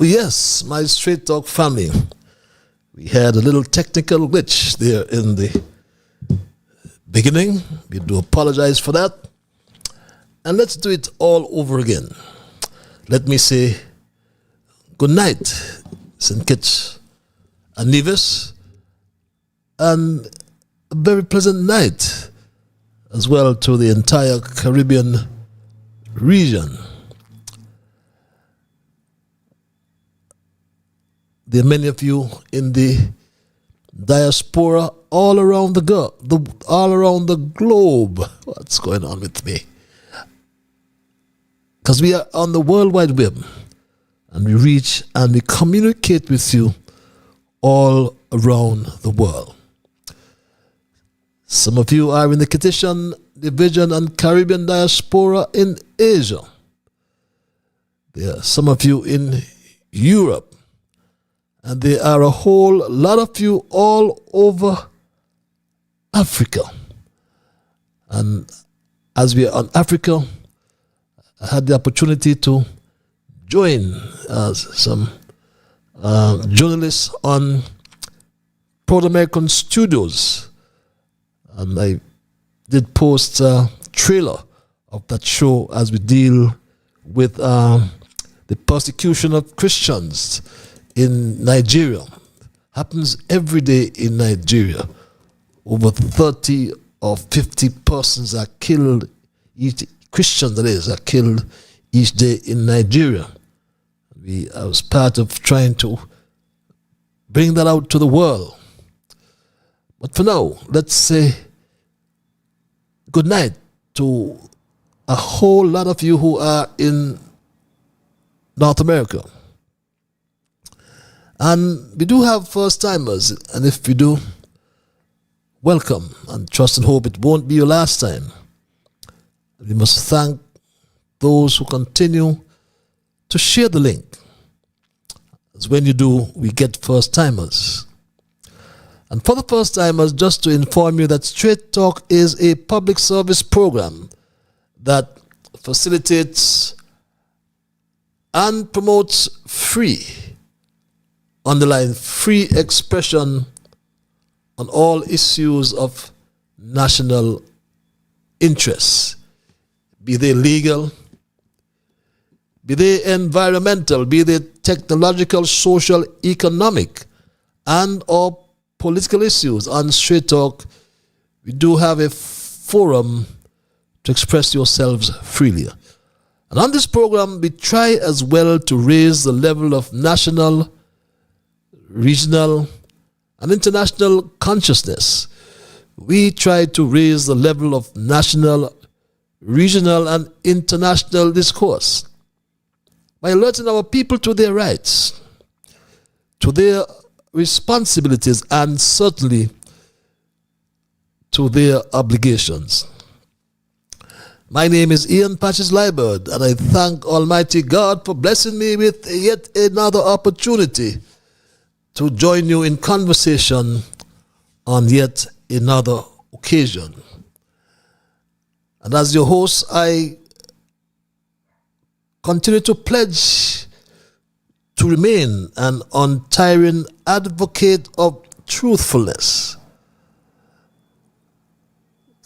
Yes, my Straight Talk family. We had a little technical glitch there in the beginning. We do apologize for that. And let's do it all over again. Let me say good night, St. Kitts and Nevis, and a very pleasant night as well to the entire Caribbean region. There are many of you in the diaspora all around the globe. What's going on with me? Because we are on the World Wide Web, and we reach and we communicate with you all around the world. Some of you are in the Kittitian division and Caribbean diaspora in Asia. There are some of you in Europe. And there are a whole lot of you all over Africa. And as we are on Africa, I had the opportunity to join some journalists on Proud American Studios. And I did post a trailer of that show as we deal with the persecution of Christians in Nigeria. Happens every day in Nigeria. Over 30 or 50 persons are killed, Christians that is, are killed each day in Nigeria. I was part of trying to bring that out to the world. But for now, let's say good night to a whole lot of you who are in North America. And we do have first-timers, and if we do, welcome, and trust and hope it won't be your last time. We must thank those who continue to share the link. As when you do, we get first-timers. And for the first-timers, just to inform you that Straight Talk is a public service program that facilitates and promotes free, underline free expression on all issues of national interest, be they legal, be they environmental, be they technological, social, economic, and or political issues. On Straight Talk, we do have a forum to express yourselves freely. And on this program, we try as well to raise the level of national, regional, and international consciousness. We try to raise the level of national, regional, and international discourse by alerting our people to their rights, to their responsibilities, and certainly to their obligations. My name is Ian Patches Liebert, and I thank Almighty God for blessing me with yet another opportunity to join you in conversation on yet another occasion. And as your host, I continue to pledge to remain an untiring advocate of truthfulness.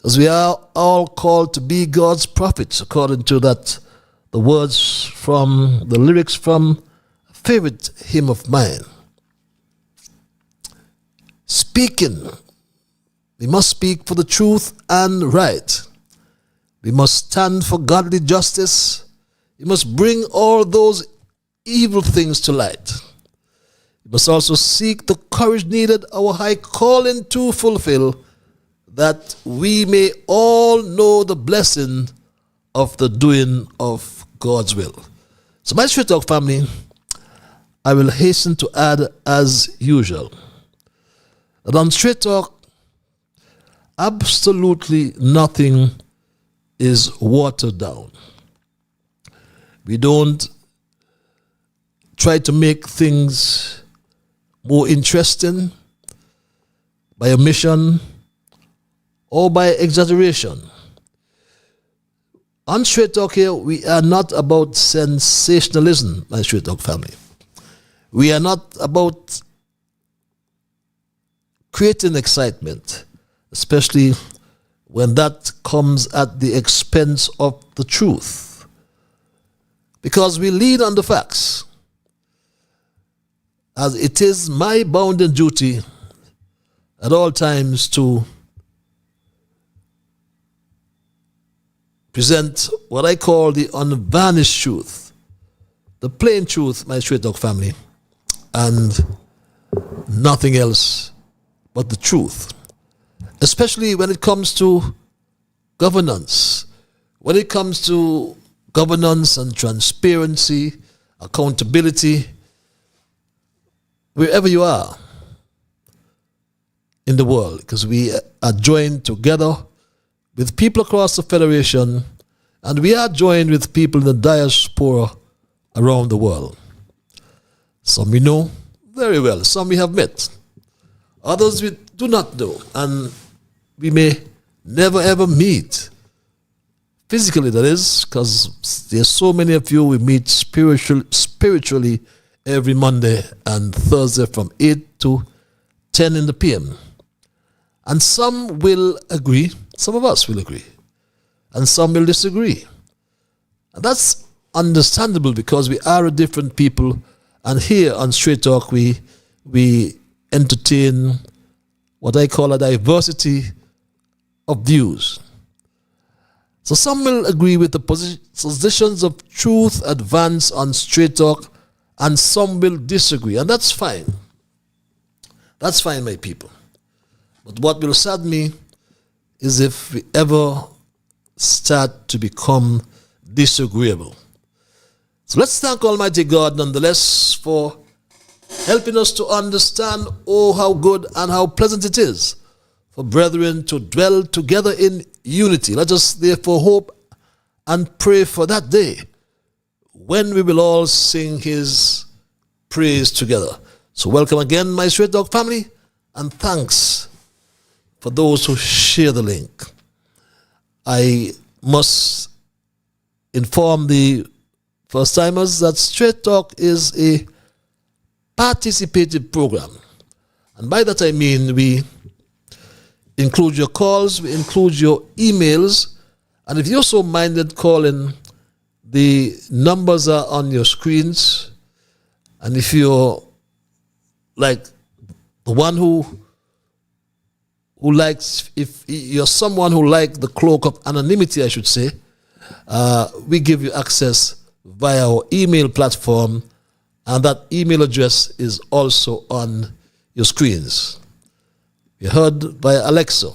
As we are all called to be God's prophets, according to that, the words from the lyrics from a favorite hymn of mine. Speaking, we must speak for the truth and right. We must stand for godly justice. We must bring all those evil things to light. We must also seek the courage needed, our high calling to fulfill, that we may all know the blessing of the doing of God's will. So my Straight Talk family, I will hasten to add as usual that on Straight Talk, absolutely nothing is watered down. We don't try to make things more interesting by omission or by exaggeration. On Straight Talk here, we are not about sensationalism, my Straight Talk family. We are not about creating excitement, especially when that comes at the expense of the truth. Because we lead on the facts, as it is my bounden duty at all times to present what I call the unvarnished truth, the plain truth, my Straight Talk family, and nothing else but the truth. Especially when it comes to governance, when it comes to governance and transparency, accountability, wherever you are in the world, because we are joined together with people across the Federation, and we are joined with people in the diaspora around the world. Some we know very well, some we have met, others we do not know, and we may never ever meet physically, that is, because there's so many of you we meet spiritually every Monday and Thursday from 8 to 10 in the PM. And some will agree, some of us will agree, and some will disagree. And that's understandable because we are a different people, and here on Straight Talk we entertain what I call a diversity of views. So some will agree with the positions of truth advanced on Straight Talk, and some will disagree, and that's fine. That's fine, my people. But what will sadden me is if we ever start to become disagreeable. So let's thank Almighty God nonetheless for helping us to understand, oh, how good and how pleasant it is for brethren to dwell together in unity. Let us therefore hope and pray for that day when we will all sing his praise together. So welcome again, my Straight Talk family, and thanks for those who share the link. I must inform the first-timers that Straight Talk is a participative program. And by that I mean we include your calls, we include your emails, and if you're so minded calling, the numbers are on your screens. And if you're like the one who likes, if you're someone who likes the cloak of anonymity, I should say, we give you access via our email platform, and that email address is also on your screens. You heard via Alexa.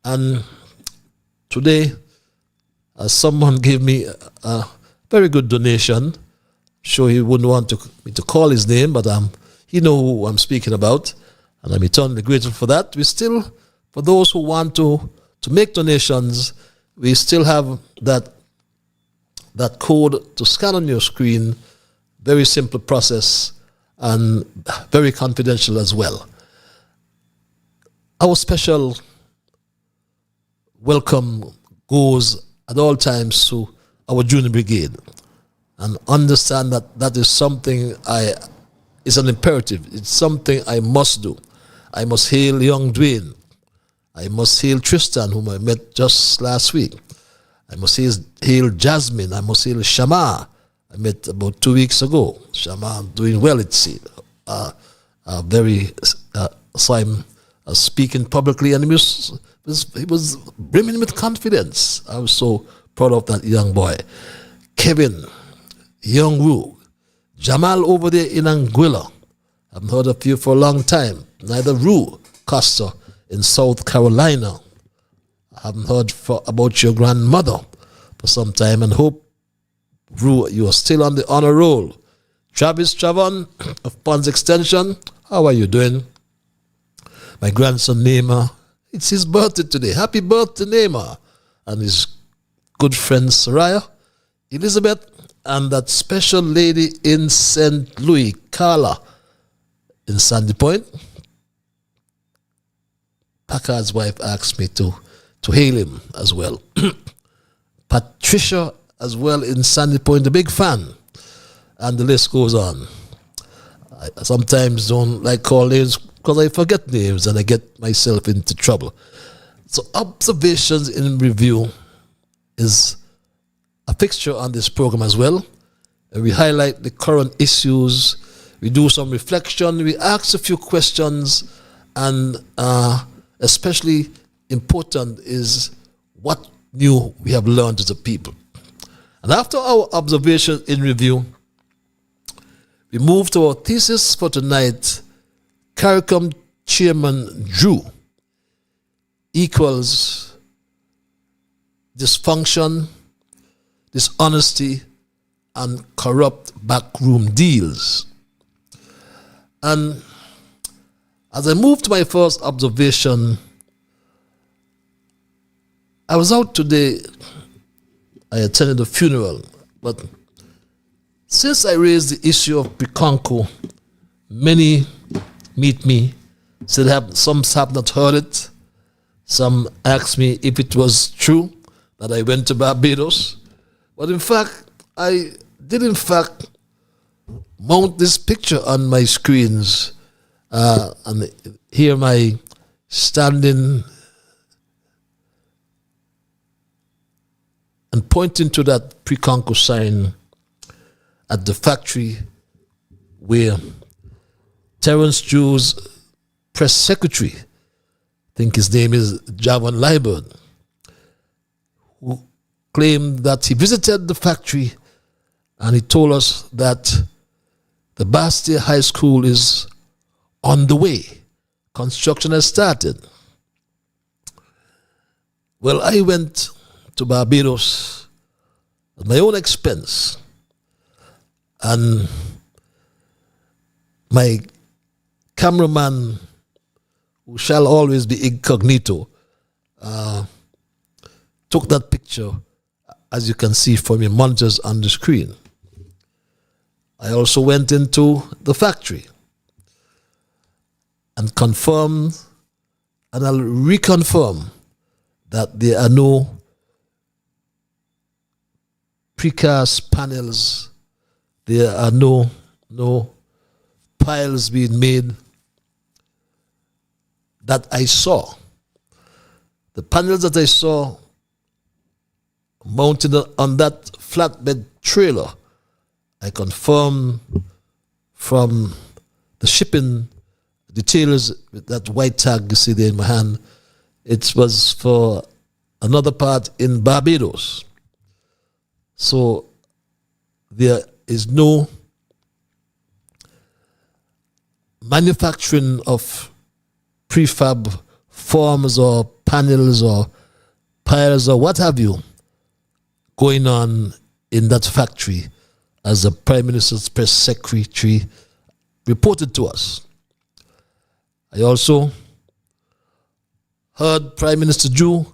And today, someone gave me a very good donation. Sure, he wouldn't want me to call his name, but he knows who I'm speaking about, and I'm eternally grateful for that. We still, for those who want to make donations, we still have that code to scan on your screen. Very simple process and very confidential as well. Our special welcome goes at all times to our junior brigade. and understand that that is something it's an imperative. It's something I must do. I must hail young Dwayne. I must hail Tristan, whom I met just last week. I must hail Jasmine. I must hail Shama. I met about 2 weeks ago. Shama doing well, it seems. Saw him speaking publicly, and he was brimming with confidence. I was so proud of that young boy. Kevin, Young Wu, Jamal over there in Anguilla. I haven't heard of you for a long time. Neither Rue Costa in South Carolina. I haven't heard about your grandmother for some time, and hope, Rue, you are still on the honor roll. Travis Travon of Ponds Extension, how are you doing? My grandson Neymar, it's his birthday today. Happy birthday, Neymar. And his good friend Soraya, Elizabeth, and that special lady in St. Louis, Carla, in Sandy Point. Packard's wife asked me to hail him as well. Patricia as well in Sandy Point, a big fan. And the list goes on. I sometimes don't like call names because I forget names and I get myself into trouble. So observations in review is a fixture on this program as well. And we highlight the current issues. We do some reflection. We ask a few questions, and especially important is what new we have learned as a people. And after our observation in review, we move to our thesis for tonight. CARICOM Chairman Drew equals dysfunction, dishonesty, and corrupt backroom deals. And as I move to my first observation, I was out today. I attended a funeral, but since I raised the issue of Preconco, many meet me, said some have not heard it. Some asked me if it was true that I went to Barbados. But in fact, I did mount this picture on my screens, and here my standing and pointing to that Preconco sign at the factory where Terence Drew's press secretary, I think his name is Javon Liburd, who claimed that he visited the factory and he told us that the Bastia High School is on the way. Construction has started. Well, I went to Barbados at my own expense, and my cameraman, who shall always be incognito, took that picture, as you can see from your monitors on the screen. I also went into the factory and confirmed, and I'll reconfirm, that there are no precast panels, there are no piles being made that I saw. The panels that I saw mounted on that flatbed trailer, I confirmed from the shipping detailers with that white tag you see there in my hand, it was for another part in Barbados. So there is no manufacturing of prefab forms or panels or piles or what have you going on in that factory, as the Prime Minister's press secretary reported to us. I also heard Prime Minister Drew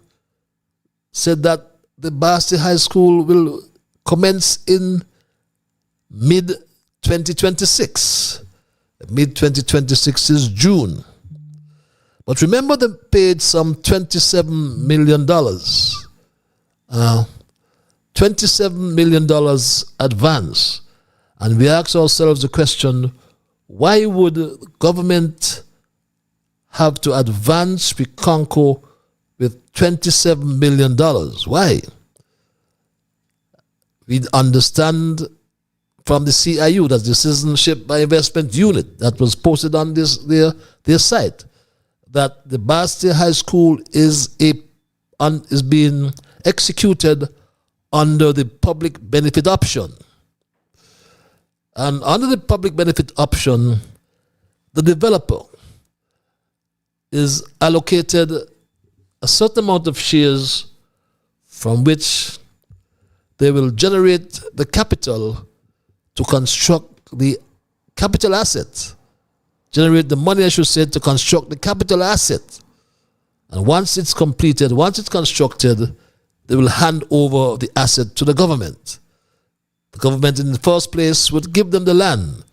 said that the Bastia High School will commence in mid-2026. Mid-2026 is June. But remember, they paid some $27 million $27 million advance. And we ask ourselves the question, why would government have to advance Piconco with $27 million? Why? We understand from the CIU, that's the Citizenship by Investment Unit, that was posted on their site, that the Bastille High School is being executed under the public benefit option. And under the public benefit option, the developer is allocated a certain amount of shares from which they will generate the capital to construct the capital asset. Generate the money, I should say, to construct the capital asset. And once it's completed, once it's constructed, they will hand over the asset to the government. The government in the first place would give them the land.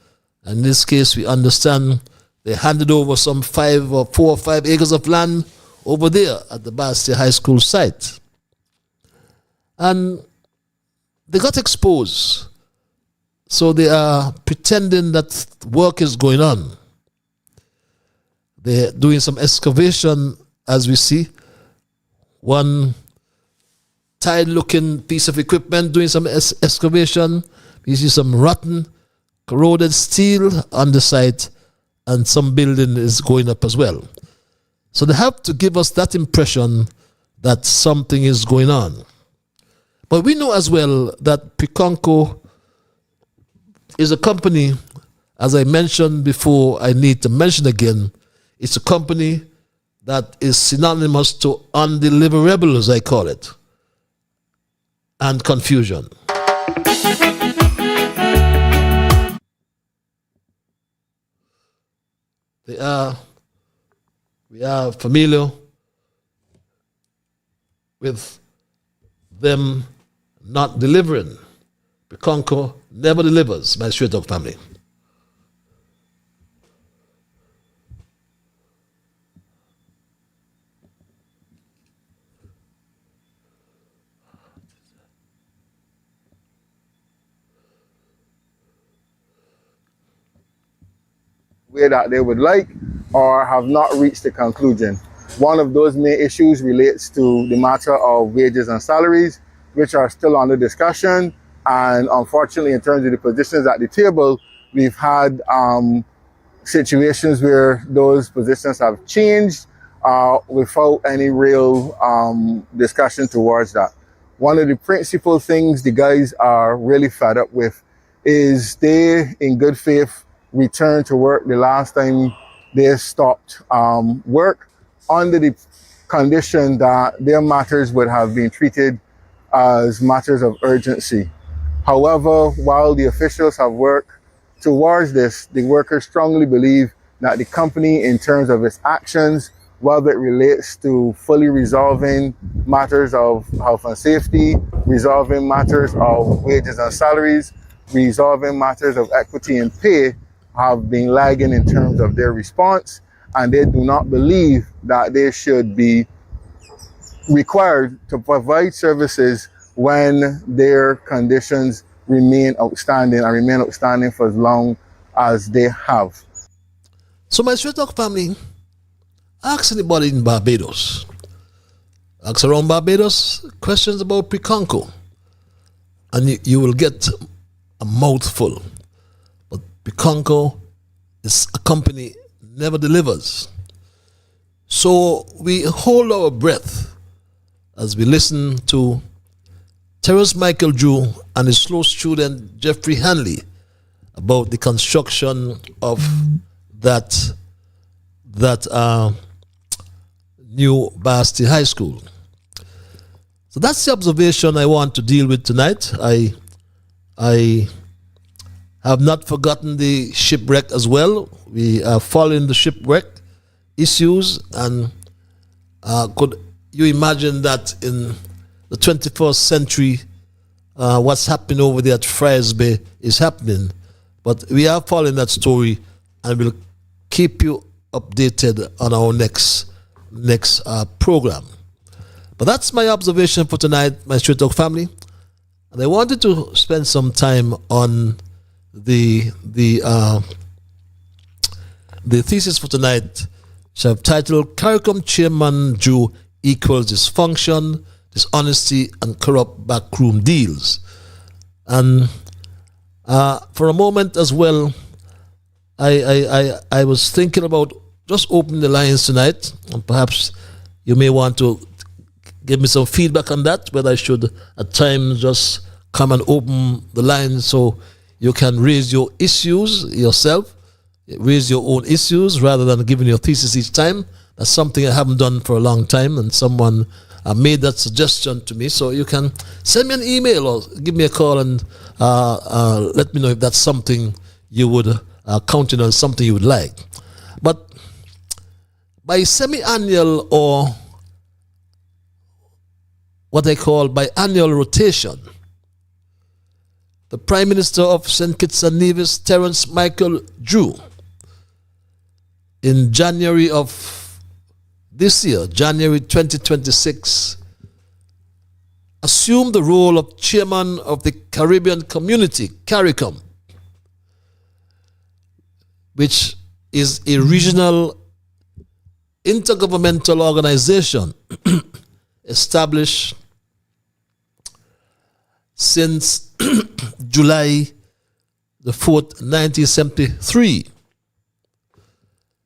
And in this case, we understand they handed over some 4 or 5 acres of land over there at the Bastille High School site. And they got exposed. So they are pretending that work is going on. They're doing some excavation, as we see. One tired-looking piece of equipment doing some excavation. We see some rotten, corroded steel on the site, and some building is going up as well. So they have to give us that impression that something is going on. But we know as well that Piconco is a company, as I mentioned before, I need to mention again, it's a company that is synonymous to undeliverables, I call it, and confusion. We are familiar with them not delivering. Piconco never delivers, my straight talk family. Way that they would like, or have not reached a conclusion. One of those main issues relates to the matter of wages and salaries, which are still under discussion. And unfortunately, in terms of the positions at the table, we've had situations where those positions have changed without any real discussion towards that. One of the principal things the guys are really fed up with is they, in good faith, returned to work the last time they stopped work under the condition that their matters would have been treated as matters of urgency. However, while the officials have worked towards this, the workers strongly believe that the company, in terms of its actions, whether it relates to fully resolving matters of health and safety, resolving matters of wages and salaries, resolving matters of equity and pay, have been lagging in terms of their response, and they do not believe that they should be required to provide services when their conditions remain outstanding and remain outstanding for as long as they have. So my straight talk family, ask anybody in Barbados. Ask around Barbados questions about Piconco, and you will get a mouthful. But Piconco is a company never delivers. So we hold our breath as we listen to Terrence Michael Drew and his close student Jeffrey Hanley about the construction of that new Bastille High School. So that's the observation I want to deal with tonight. I have not forgotten the shipwreck as well. We are following the shipwreck issues, and could you imagine that in the 21st century, what's happening over there at Friars Bay is happening. But we are following that story, and we'll keep you updated on our next program. But that's my observation for tonight, my Straight Talk family. And I wanted to spend some time on the thesis for tonight, which I've titled CARICOM Chairman Jew equals Dysfunction, Dishonesty, and Corrupt Backroom Deals. And for a moment as well, I was thinking about just opening the lines tonight, and perhaps you may want to give me some feedback on that, whether I should at times just come and open the lines so you can raise your issues yourself, raise your own issues rather than giving your thesis each time. That's something I haven't done for a long time, and someone made that suggestion to me. So you can send me an email or give me a call and let me know if that's something you would count in on, something you would like. But by semi-annual, or what I call biannual rotation, the Prime Minister of St. Kitts and Nevis, Terence Michael Drew, in January of this year, January 2026, assumed the role of Chairman of the Caribbean Community, CARICOM, which is a regional intergovernmental organization established since July the 4th, 1973.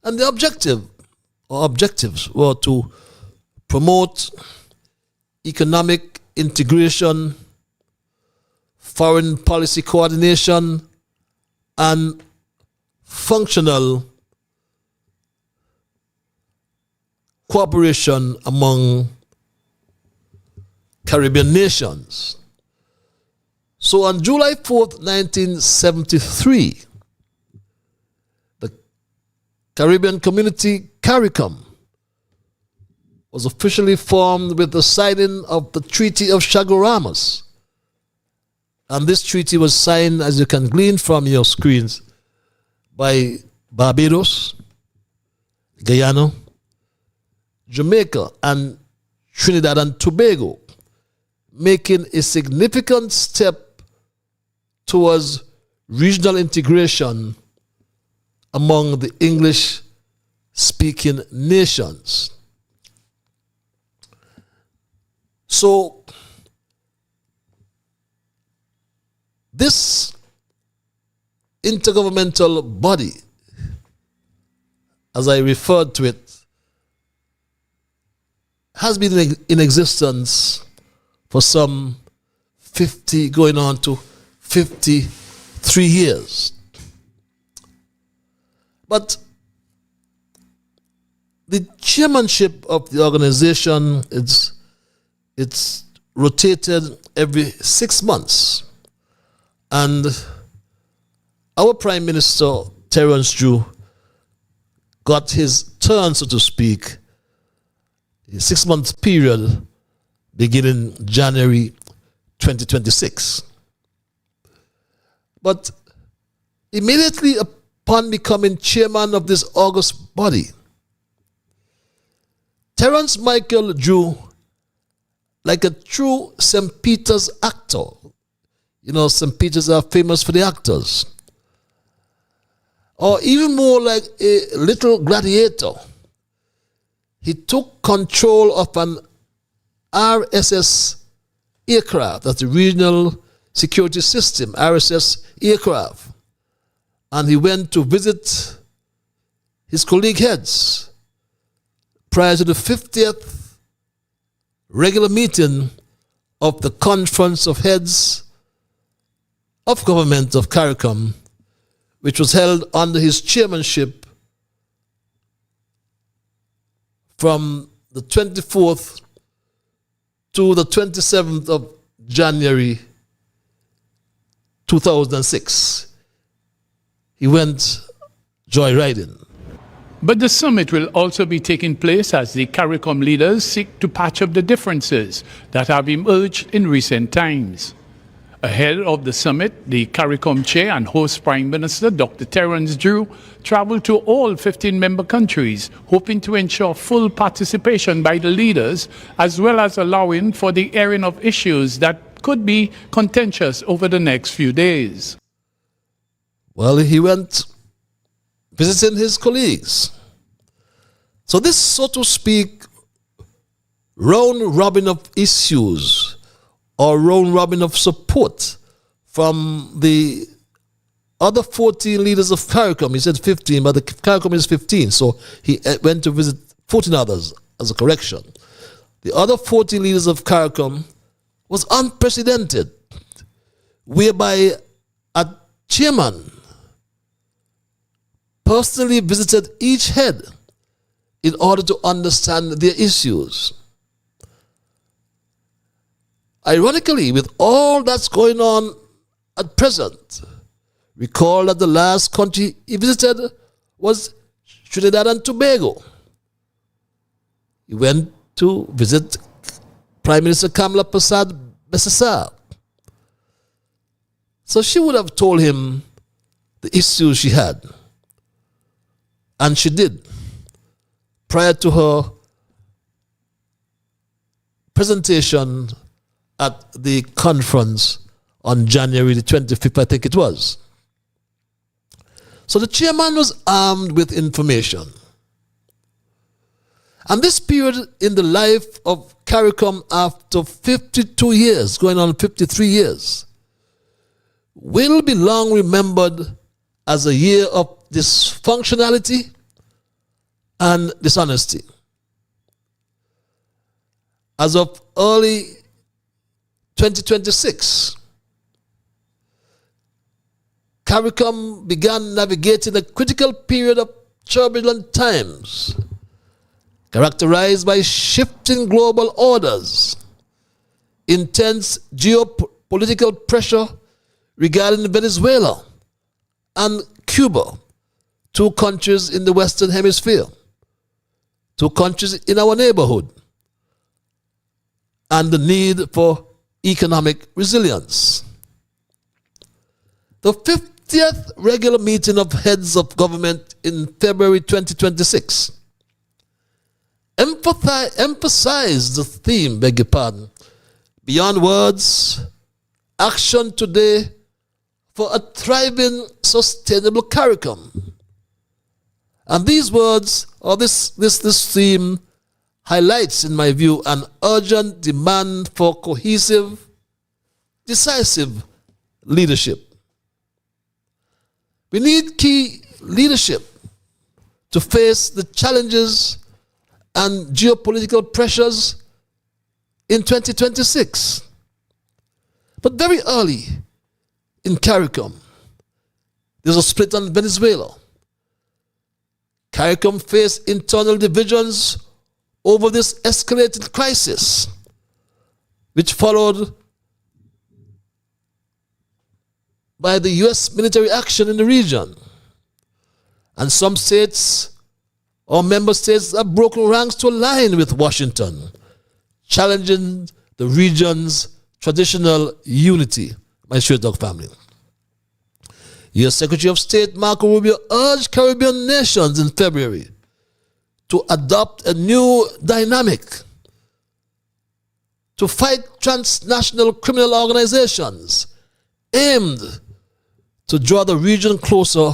And the objectives were to promote economic integration, foreign policy coordination, and functional cooperation among Caribbean nations. So on July 4th, 1973, the Caribbean Community, CARICOM, was officially formed with the signing of the Treaty of Chaguaramas. And this treaty was signed, as you can glean from your screens, by Barbados, Guyana, Jamaica, and Trinidad and Tobago, making a significant step towards regional integration among the English-speaking nations. So, this intergovernmental body, as I referred to it, has been in existence for some 50, going on to 53 years. But the chairmanship of the organization, it's rotated every 6 months. And our Prime Minister, Terence Drew, got his turn, so to speak, a 6-month period beginning January 2026. But immediately upon becoming chairman of this august body, Terence Michael Drew, like a true St. Peter's actor, you know, St. Peter's are famous for the actors, or even more like a little gladiator, he took control of an RSS aircraft, that's the Regional Security System, RSS aircraft, and he went to visit his colleague heads prior to the 50th regular meeting of the Conference of Heads of Government of CARICOM, which was held under his chairmanship from the 24th to the 27th of January 2006. He went joyriding. But the summit will also be taking place as the CARICOM leaders seek to patch up the differences that have emerged in recent times. Ahead of the summit, the CARICOM chair and host Prime Minister Dr. Terence Drew traveled to all 15 member countries, hoping to ensure full participation by the leaders, as well as allowing for the airing of issues that could be contentious over the next few days. Well, he went visiting his colleagues. So this, so to speak, round robin of issues or round robin of support from the other 14 leaders of CARICOM. He said 15, but the CARICOM is 15, so he went to visit 14 others as a correction. The other 14 leaders of CARICOM was unprecedented, whereby a chairman personally visited each head in order to understand their issues. Ironically, with all that's going on at present, recall that the last country he visited was Trinidad and Tobago. He went to visit Prime Minister Kamala Persad-Bissessar. So she would have told him the issues she had. And she did, prior to her presentation at the conference on January the 25th, I think it was. So the chairman was armed with information. And this period in the life of CARICOM after 52 years, going on 53 years, will be long remembered as a year of dysfunctionality and dishonesty. As of early 2026, CARICOM began navigating a critical period of turbulent times, characterized by shifting global orders, intense geopolitical pressure regarding Venezuela and Cuba, two countries in the Western Hemisphere, two countries in our neighborhood, and the need for economic resilience. The 50th regular meeting of heads of government in February 2026 emphasized the theme, beyond words, action today for a thriving, sustainable CARICOM. And these words, or this theme, highlights, in my view, an urgent demand for cohesive, decisive leadership. We need key leadership to face the challenges and geopolitical pressures in 2026. But very early in CARICOM, there's a split on Venezuela. CARICOM faced internal divisions over this escalated crisis, which followed by the U.S. military action in the region. And some states or member states have broken ranks to align with Washington, challenging the region's traditional unity, my Straight Dog family. U.S. Secretary of State Marco Rubio urged Caribbean nations in February to adopt a new dynamic to fight transnational criminal organizations aimed to draw the region closer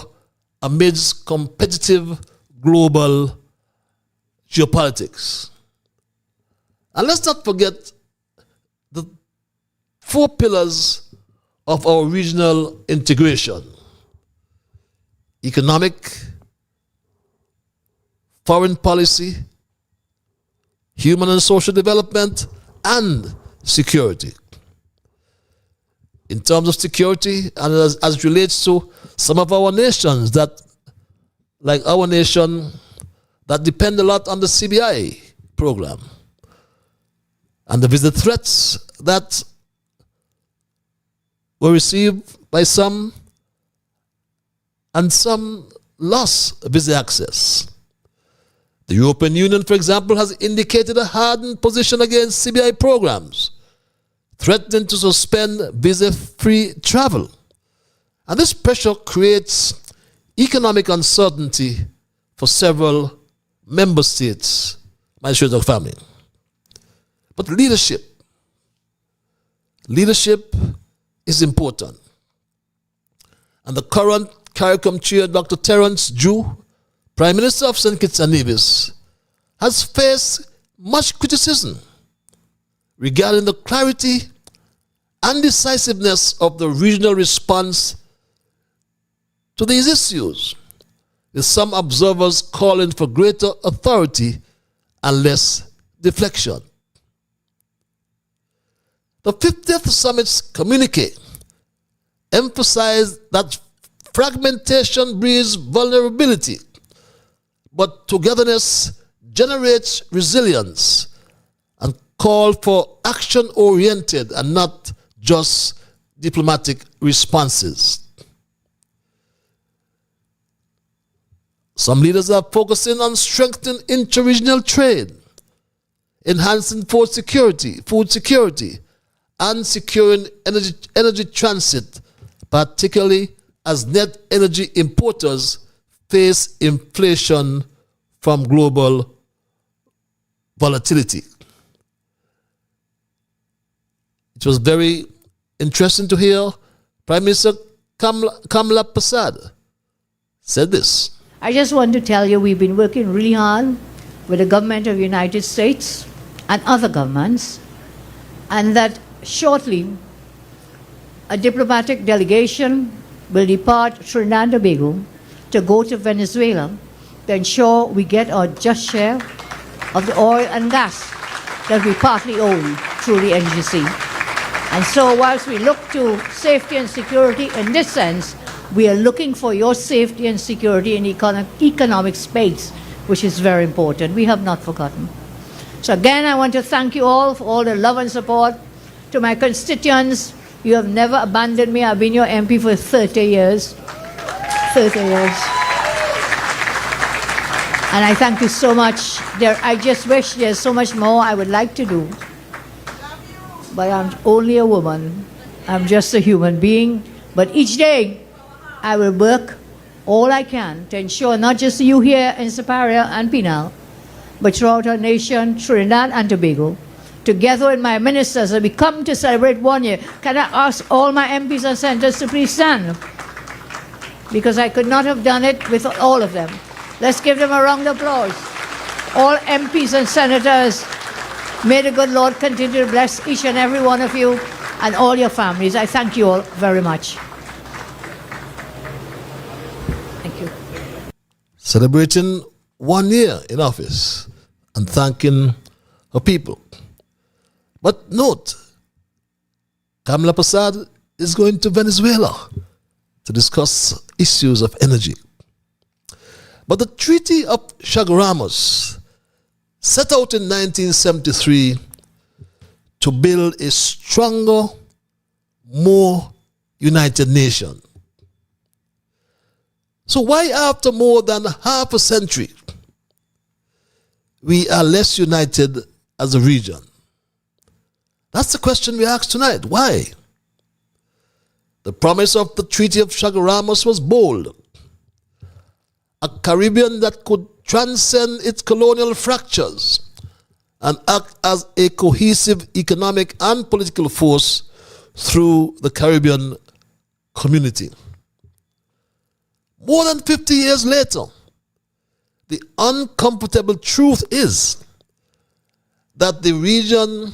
amidst competitive global geopolitics. And let's not forget the 4 pillars of our regional integration: economic, foreign policy, human and social development, and security. In terms of security, and as it relates to some of our nations that, like our nation, that depend a lot on the CBI program, and the visit threats that were received by some, and some lost visa access. The European Union, for example, has indicated a hardened position against CBI programs, threatening to suspend visa-free travel. And this pressure creates economic uncertainty for several member states, my Straight Dog family. But leadership leadership is important. And the current CARICOM chair, Dr. Terence Drew, Prime Minister of St. Kitts and Nevis, has faced much criticism regarding the clarity and decisiveness of the regional response to these issues, with some observers calling for greater authority and less deflection. The 50th Summit's communique emphasized that fragmentation breeds vulnerability, but togetherness generates resilience, and called for action-oriented and not just diplomatic responses. Some leaders are focusing on strengthening inter-regional trade, enhancing food security, and securing energy transit, particularly as net energy importers face inflation from global volatility. It was very interesting to hear Prime Minister Kamla Prasad said this. I just want to tell you we've been working really hard with the government of the United States and other governments, and that shortly a diplomatic delegation will depart Trinidad and Tobago to go to Venezuela to ensure we get our just share of the oil and gas that we partly own through the NGC. And so whilst we look to safety and security in this sense, we are looking for your safety and security in the economic space, which is very important. We have not forgotten. So again, I want to thank you all for all the love and support. To my constituents, you have never abandoned me. I've been your MP for 30 years. 30 years. And I thank you so much. I just wish there's so much more I would like to do. But I'm only a woman. I'm just a human being. But each day, I will work all I can to ensure not just you here in Superior and Pinal, but throughout our nation, Trinidad and Tobago, together with my ministers, as we come to celebrate 1 year. Can I ask all my MPs and senators to please stand? Because I could not have done it with all of them. Let's give them a round of applause. All MPs and senators, may the good Lord continue to bless each and every one of you and all your families. I thank you all very much. Thank you. Celebrating 1 year in office and thanking her people. But note, Kamla Prasad is going to Venezuela to discuss issues of energy. But the Treaty of Chaguaramas, set out in 1973 to build a stronger, more united nation. So why after more than half a century, we are less united as a region? That's the question we ask tonight. Why? The promise of the Treaty of Chaguaramas was bold. A Caribbean that could transcend its colonial fractures and act as a cohesive economic and political force through the Caribbean community. More than 50 years later, the uncomfortable truth is that the region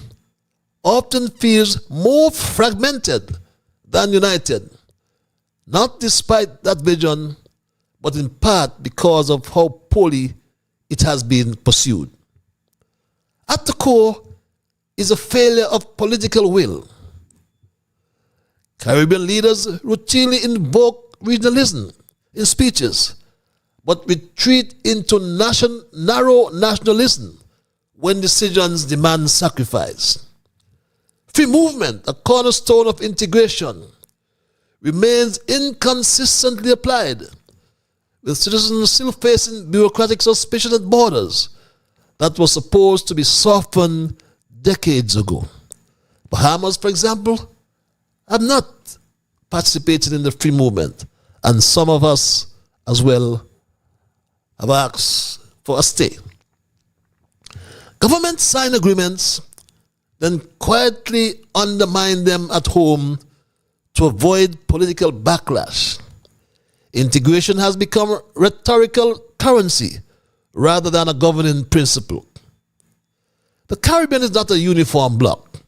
often feels more fragmented than united, not despite that vision, but in part because of how poorly it has been pursued. At the core is a failure of political will. Caribbean leaders routinely invoke regionalism in speeches, but retreat into narrow nationalism when decisions demand sacrifice. Free movement, a cornerstone of integration, remains inconsistently applied, with citizens still facing bureaucratic suspicion at borders that was supposed to be softened decades ago. Bahamas, for example, have not participated in the free movement, and some of us as well have asked for a stay. Governments sign agreements then quietly undermine them at home to avoid political backlash. Integration has become rhetorical currency rather than a governing principle. The Caribbean is not a uniform bloc.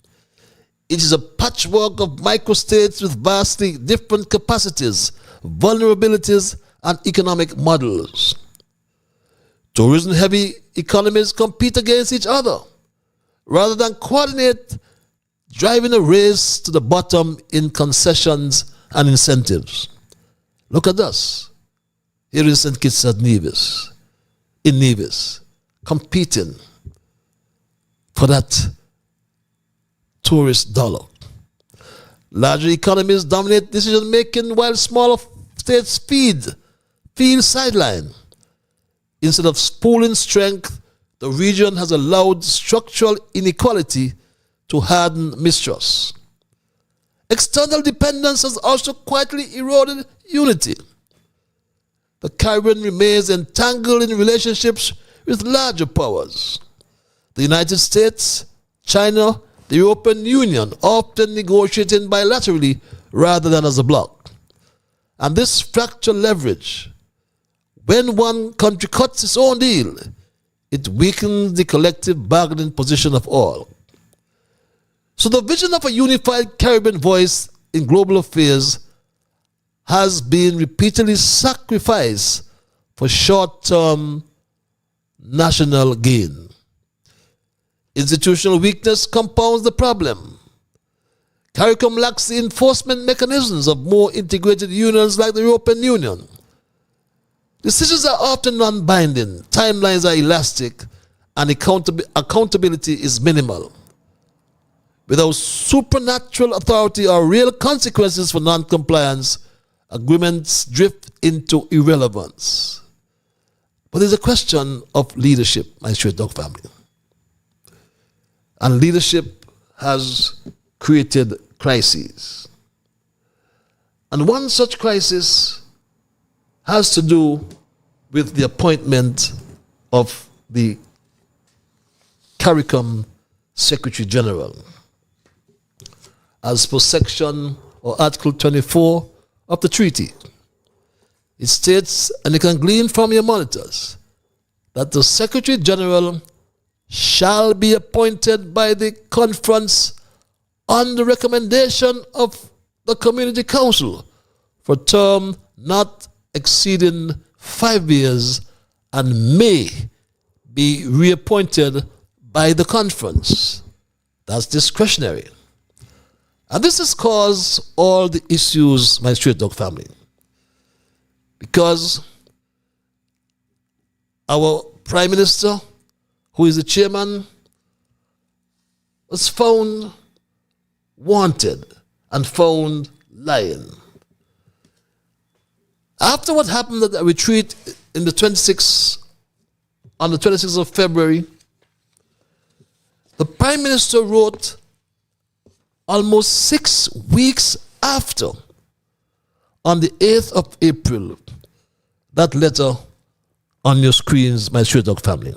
It is a patchwork of microstates with vastly different capacities, vulnerabilities, and economic models. Tourism-heavy economies compete against each other rather than coordinate, driving a race to the bottom in concessions and incentives. Look at us. Here is St. Kitts at Nevis, in Nevis, competing for that tourist dollar. Larger economies dominate decision-making while smaller states feel sidelined. Instead of pooling strength, the region has allowed structural inequality to harden mistrust. External dependence has also quietly eroded unity. The Caribbean remains entangled in relationships with larger powers. The United States, China, the European Union, often negotiating bilaterally rather than as a bloc. And this fracture leverage, when one country cuts its own deal, it weakens the collective bargaining position of all. So the vision of a unified Caribbean voice in global affairs has been repeatedly sacrificed for short-term national gain. Institutional weakness compounds the problem. CARICOM lacks the enforcement mechanisms of more integrated unions like the European Union. Decisions are often non-binding, timelines are elastic, and accountability is minimal. Without supernatural authority or real consequences for non-compliance, agreements drift into irrelevance. But there's a question of leadership, my straight dog family. And leadership has created crises. And one such crisis has to do with the appointment of the CARICOM Secretary General. As per section or Article 24 of the treaty, it states, and you can glean from your monitors, that the Secretary General shall be appointed by the conference on the recommendation of the Community Council for a term not exceeding 5 years and may be reappointed by the conference. That's discretionary. And this has caused all the issues, my straight dog family, because our Prime Minister, who is the chairman, was found wanted and found lying. After what happened at the retreat on the 26th of February, the Prime Minister wrote almost 6 weeks after, on the 8th of April, that letter on your screens, my straight dog family.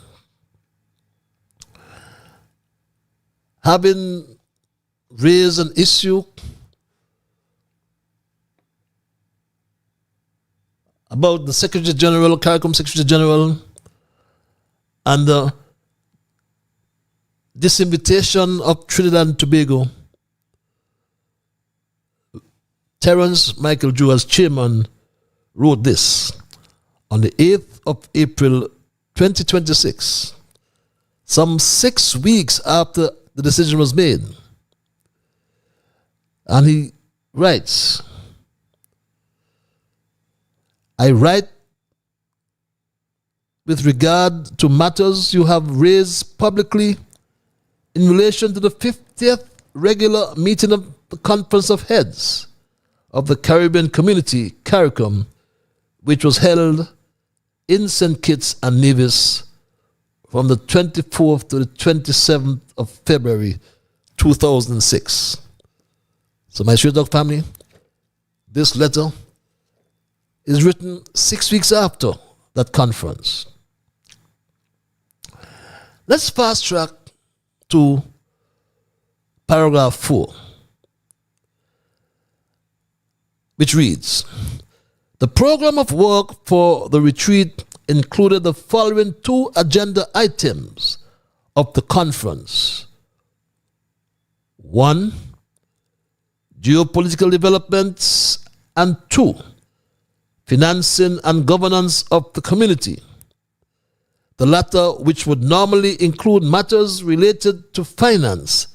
Having raised an issue about the Secretary General, CARICOM Secretary General, and the disinvitation of Trinidad and Tobago, Terence Michael Drew, as chairman, wrote this on the 8th of April 2026, some 6 weeks after the decision was made. And he writes, I write with regard to matters you have raised publicly in relation to the 50th regular meeting of the Conference of Heads of the Caribbean Community, CARICOM, which was held in St. Kitts and Nevis from the 24th to the 27th of February 2006. So my straight dog family, this letter is written 6 weeks after that conference. Let's fast track to paragraph 4, which reads, the program of work for the retreat included the following 2 agenda items of the conference. 1, geopolitical developments, and 2, financing and governance of the community. The latter, which would normally include matters related to finance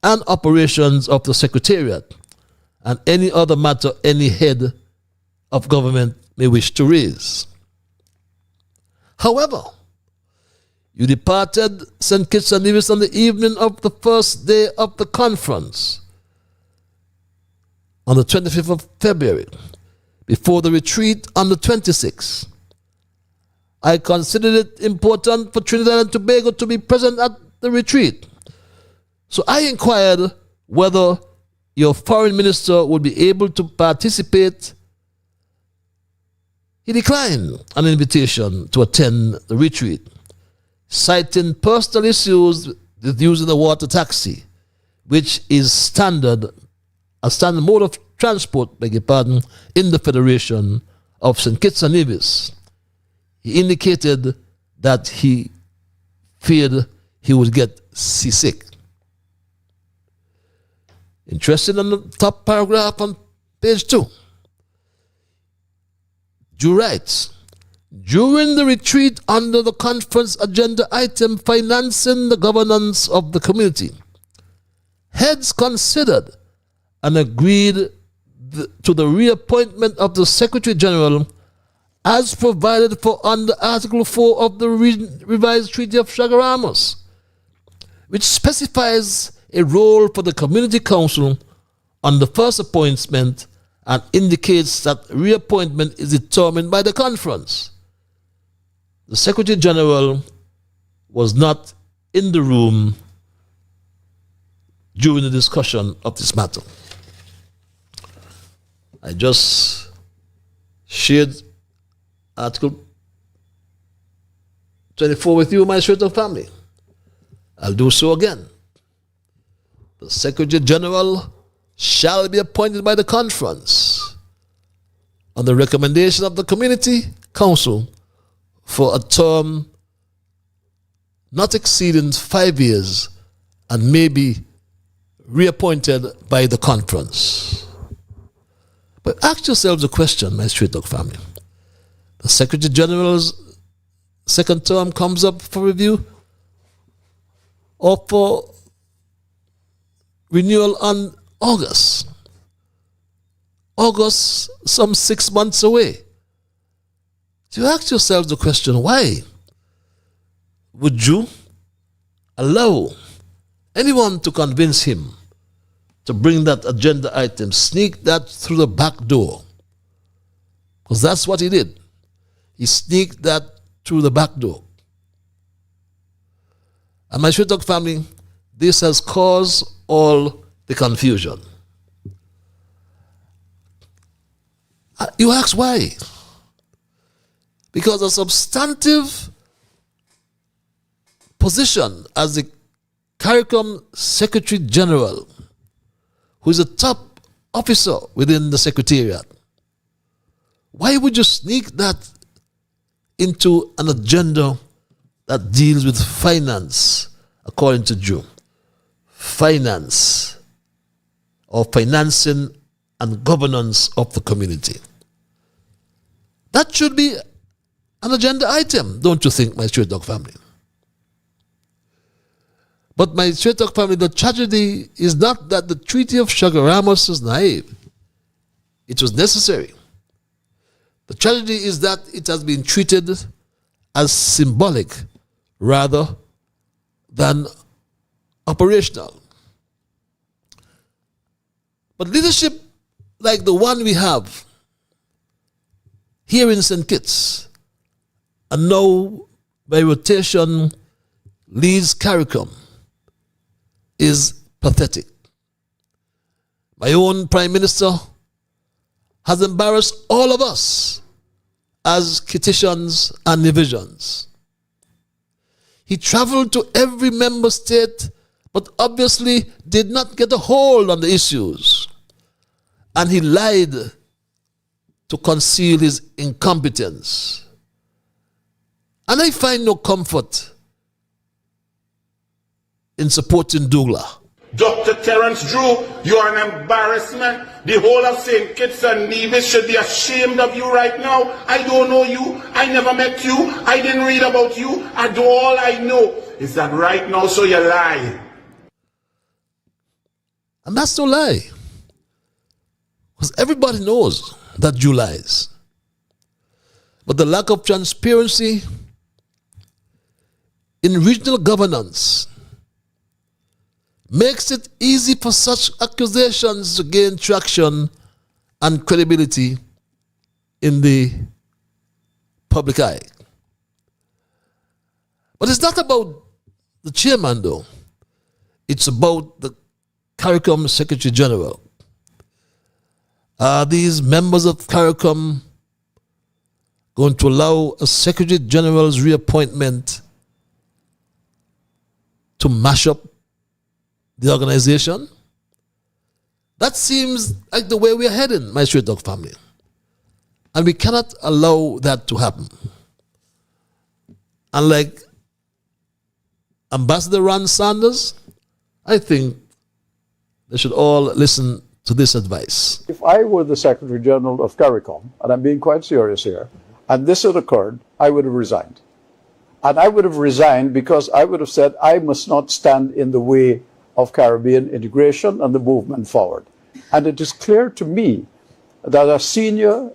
and operations of the Secretariat, and any other matter any head of government may wish to raise. However, you departed St. Kitts and Nevis on the evening of the first day of the conference, on the 25th of February, before the retreat on the 26th. I considered it important for Trinidad and Tobago to be present at the retreat. So I inquired whether your foreign minister would be able to participate. He declined an invitation to attend the retreat, citing personal issues with using the water taxi, which is a standard mode of transport, in the Federation of St. Kitts and Nevis. He indicated that he feared he would get seasick. Interested in the top paragraph on page 2. Drew writes, during the retreat under the conference agenda item financing the governance of the community, heads considered and agreed to the reappointment of the Secretary General as provided for under Article 4 of the revised Treaty of Chaguaramas, which specifies a role for the Community Council on the first appointment and indicates that reappointment is determined by the conference. The Secretary General was not in the room during the discussion of this matter. I just shared Article 24 with you, my Sheraton family. I'll do so again. The Secretary General shall be appointed by the conference on the recommendation of the Community Council for a term not exceeding 5 years and may be reappointed by the conference. But ask yourselves a question, my Straight Talk family. The Secretary General's second term comes up for review or for renewal on August. August, some 6 months away. So you ask yourselves the question, why would you allow anyone to convince him to bring that agenda item, sneak that through the back door? Because that's what he did. He sneaked that through the back door. And my Straight Talk family, this has caused all the confusion. You ask why? Because a substantive position as the CARICOM Secretary General, who is a top officer within the Secretariat, why would you sneak that into an agenda that deals with finance, according to Drew? Finance or financing and governance of the community. That should be an agenda item, don't you think, my Straight Talk family? But my Straight Talk family, the tragedy is not that the Treaty of Chaguaramas is naive. It was necessary. The tragedy is that it has been treated as symbolic rather than operational. But leadership like the one we have here in St. Kitts, and now by rotation leads CARICOM, is pathetic. My own Prime Minister has embarrassed all of us as Kittitians and Nevisians. He traveled to every member state but obviously did not get a hold on the issues. And he lied to conceal his incompetence. And I find no comfort in supporting Douglas. Dr. Terence Drew, you are an embarrassment. The whole of St. Kitts and Nevis should be ashamed of you right now. I don't know you. I never met you. I didn't read about you. All I know is that right now, so you lie. And that's no lie. Because everybody knows that you lies. But the lack of transparency in regional governance makes it easy for such accusations to gain traction and credibility in the public eye. But it's not about the chairman, though. It's about the CARICOM Secretary General. Are these members of CARICOM going to allow a Secretary General's reappointment to mash up the organization? That seems like the way we're heading, my Straight Dog family. And we cannot allow that to happen. Unlike Ambassador Ron Sanders, I think they should all listen to this advice. If I were the Secretary General of CARICOM, and I'm being quite serious here, and this had occurred, I would have resigned. And I would have resigned because I would have said I must not stand in the way of Caribbean integration and the movement forward. And it is clear to me that a senior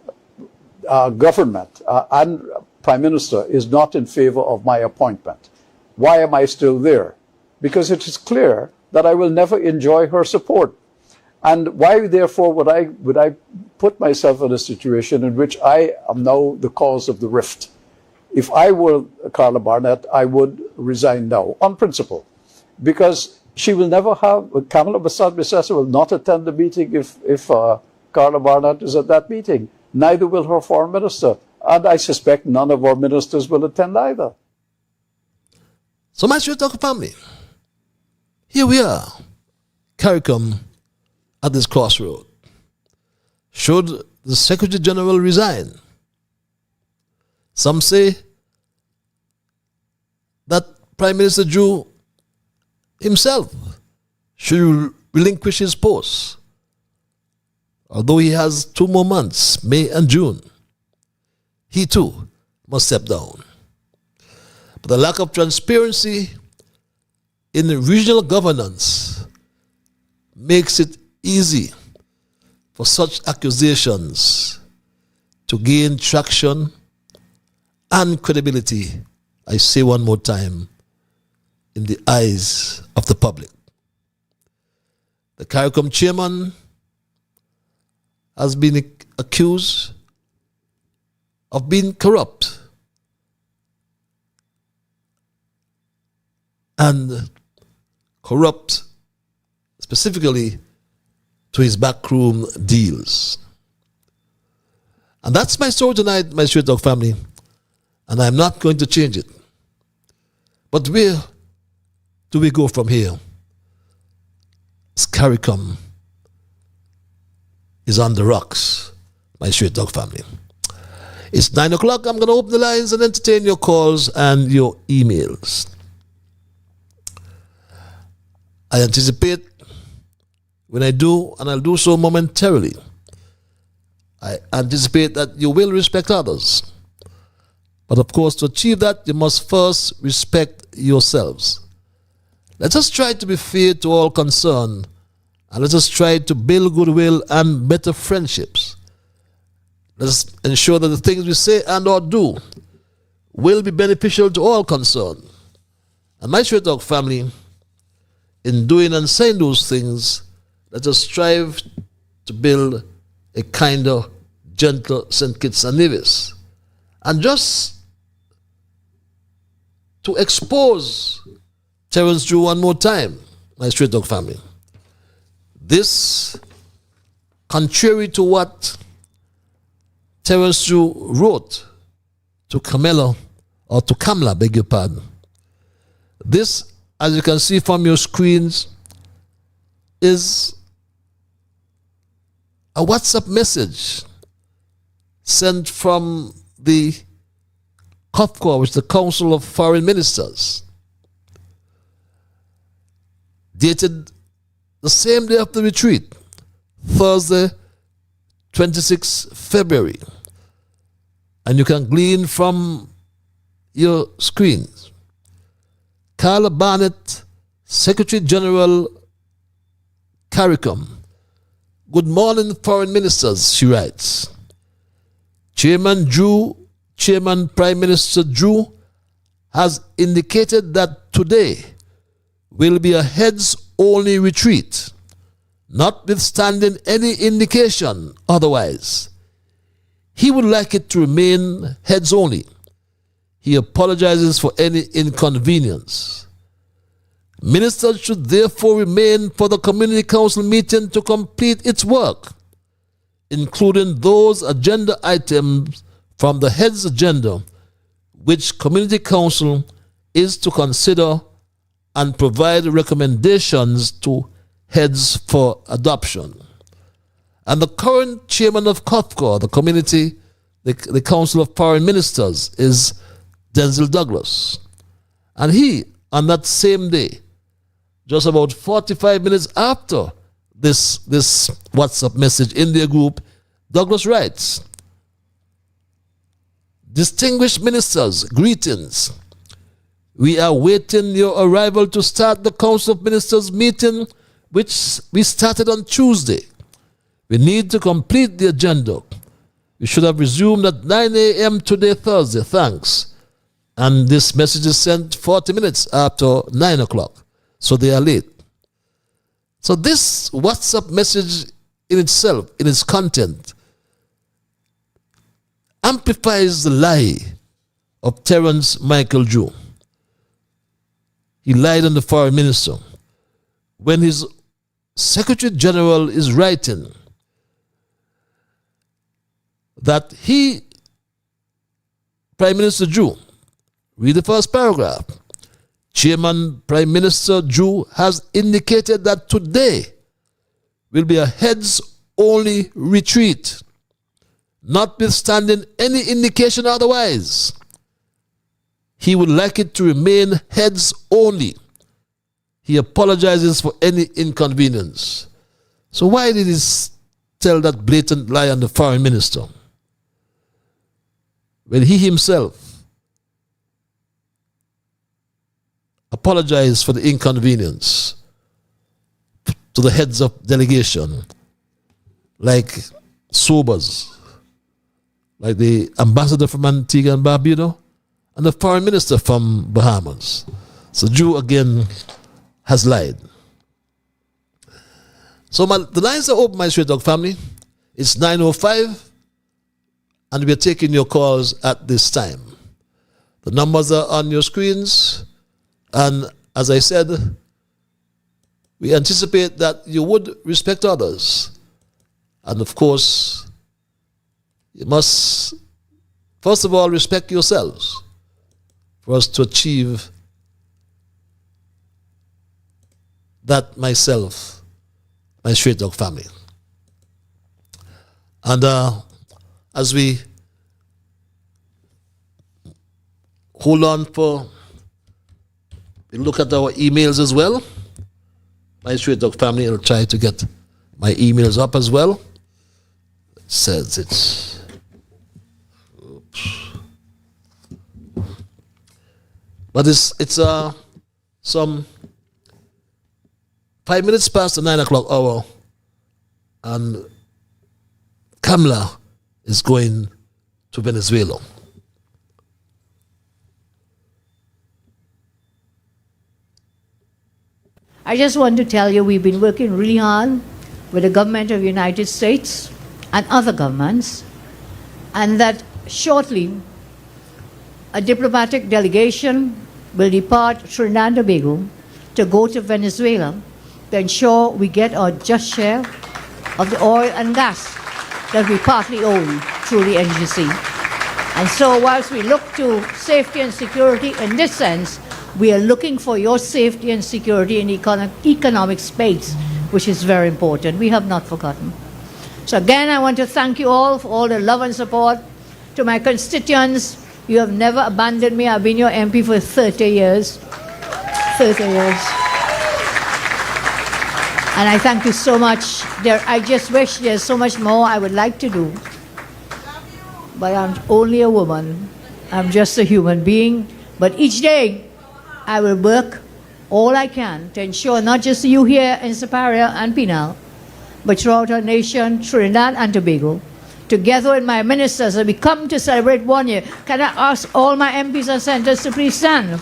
government and Prime Minister is not in favor of my appointment. Why am I still there? Because it is clear that I will never enjoy her support. And why, therefore, would I put myself in a situation in which I am now the cause of the rift? If I were Carla Barnett, I would resign now, on principle, because she will never have, Kamala Bassad-Bissessar will not attend the meeting if Carla Barnett is at that meeting. Neither will her foreign minister. And I suspect none of our ministers will attend either. So my Straight Talk family, here we are, CARICOM at this crossroad. Should the Secretary General resign? Some say that Prime Minister Drew himself should relinquish his post, although he has 2 more months, May and June. He too must step down. But the lack of transparency in the regional governance makes it easy for such accusations to gain traction and credibility, I say one more time, in the eyes of the public. The CARICOM chairman has been accused of being corrupt and corrupt specifically to his backroom deals. And that's my story tonight, my Straight Dog family, and I'm not going to change it. But where do we go from here? CARICOM is on the rocks, my Straight Dog family. It's 9 o'clock. I'm going to open the lines and entertain your calls and your emails. I anticipate when I do, and I'll do so momentarily, I anticipate that you will respect others. But of course, to achieve that, you must first respect yourselves. Let us try to be fair to all concerned, and let us try to build goodwill and better friendships. Let us ensure that the things we say and or do will be beneficial to all concerned. And my Straight Dog family, in doing and saying those things, let us strive to build a kinder, gentle St. Kitts and Nevis. And just to expose Terence Drew one more time, my Straight Dog family. This, contrary to what Terence Drew wrote to Kamala, beg your pardon, this as you can see from your screens, is a WhatsApp message sent from the COFCOR, which is the Council of Foreign Ministers, dated the same day of the retreat, Thursday, 26 February. And you can glean from your screens. Carla Barnett, Secretary General, CARICOM. Good morning, foreign ministers, she writes. Chairman Prime Minister Drew has indicated that today will be a heads-only retreat, notwithstanding any indication otherwise. He would like it to remain heads only. He apologizes for any inconvenience. Ministers should therefore remain for the Community Council meeting to complete its work, including those agenda items from the heads agenda, which Community Council is to consider and provide recommendations to heads for adoption. And the current chairman of COFCOR, the Council of Foreign Ministers, is Denzel Douglas. And he, on that same day, just about 45 minutes after this WhatsApp message in their group, Douglas writes, "Distinguished ministers, greetings. We are waiting your arrival to start the Council of Ministers meeting, which we started on Tuesday. We need to complete the agenda. We should have resumed at 9 a.m. today, Thursday. Thanks." And this message is sent 40 minutes after 9 o'clock. So they are late. So this WhatsApp message in itself, in its content, amplifies the lie of Terence Michael Drew. He lied on the foreign minister when his Secretary General is writing that he, Prime Minister Drew, read the first paragraph. Chairman Prime Minister Drew has indicated that today will be a heads-only retreat, notwithstanding any indication otherwise. He would like it to remain heads only. He apologizes for any inconvenience. So why did he tell that blatant lie on the foreign minister when he himself apologized for the inconvenience to the heads of delegation, like Sobers, like the ambassador from Antigua and Barbuda, and the foreign minister from Bahamas? So Drew again has lied. So the lines are open, my Straight Dog family. It's 9:05, and we're taking your calls at this time. The numbers are on your screens. And as I said, we anticipate that you would respect others. And of course, you must, first of all, respect yourselves for us to achieve that myself, my Straight Dog family. And as we hold on for, we look at our emails as well. My Straight Dog family will try to get my emails up as well. It says it's... Oops. But it's some 5 minutes past the 9 o'clock hour, and Kamala is going to Venezuela. I just want to tell you we've been working really hard with the government of the United States and other governments, and that shortly a diplomatic delegation will depart Trinidad and Tobago to go to Venezuela to ensure we get our just share of the oil and gas that we partly own through the NGC. And so whilst we look to safety and security in this sense, We are looking for your safety and security in economic space, which is very important. We have not forgotten. So again, I want to thank you all for all the love and support. To my constituents, you have never abandoned me. I've been your MP for 30 years. 30 years. And I thank you so much. I just wish there's so much more I would like to do. But I'm only a woman. I'm just a human being. But each day, I will work all I can to ensure not just you here in Superior and Pinal, but throughout our nation, Trinidad and Tobago, together with my ministers, as we come to celebrate 1 year. Can I ask all my MPs and senators to please stand?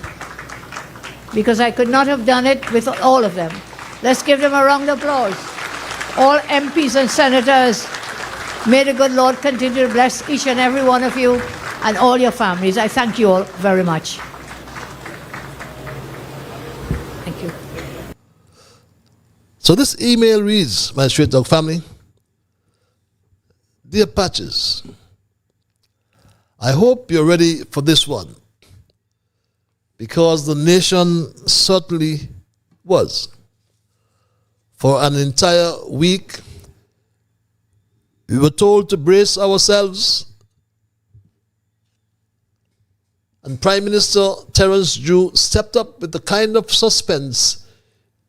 Because I could not have done it with all of them. Let's give them a round of applause. All MPs and senators, may the good Lord continue to bless each and every one of you and all your families. I thank you all very much. Thank you. So this email reads, my Straight Dog family, Dear Patches, I hope you're ready for this one, because the nation certainly was. For an entire week, we were told to brace ourselves, and Prime Minister Terence Drew stepped up with the kind of suspense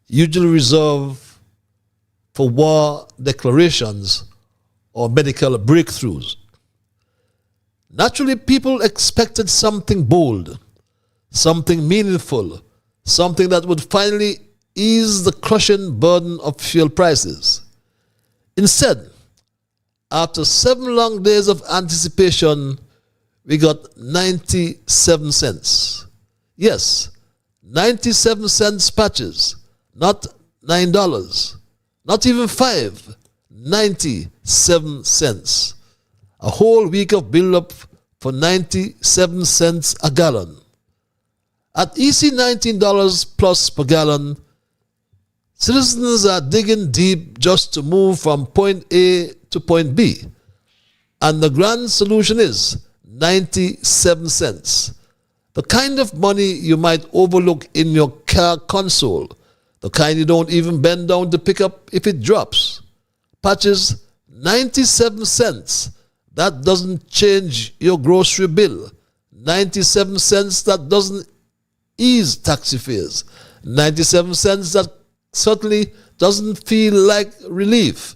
usually reserved for war declarations or medical breakthroughs. Naturally, people expected something bold, something meaningful, something that would finally ease the crushing burden of fuel prices. Instead, after 7 long days of anticipation, we got 97 cents. Yes, 97 cents patches, not $9, not even $5, 97 cents. A whole week of build-up for 97 cents a gallon. At EC $19 plus per gallon, citizens are digging deep just to move from point A to point B. And the grand solution is 97 cents. The kind of money you might overlook in your car console. The kind you don't even bend down to pick up if it drops. Patches, 97 cents. That doesn't change your grocery bill. 97 cents, that doesn't ease taxi fares. 97 cents, that certainly doesn't feel like relief.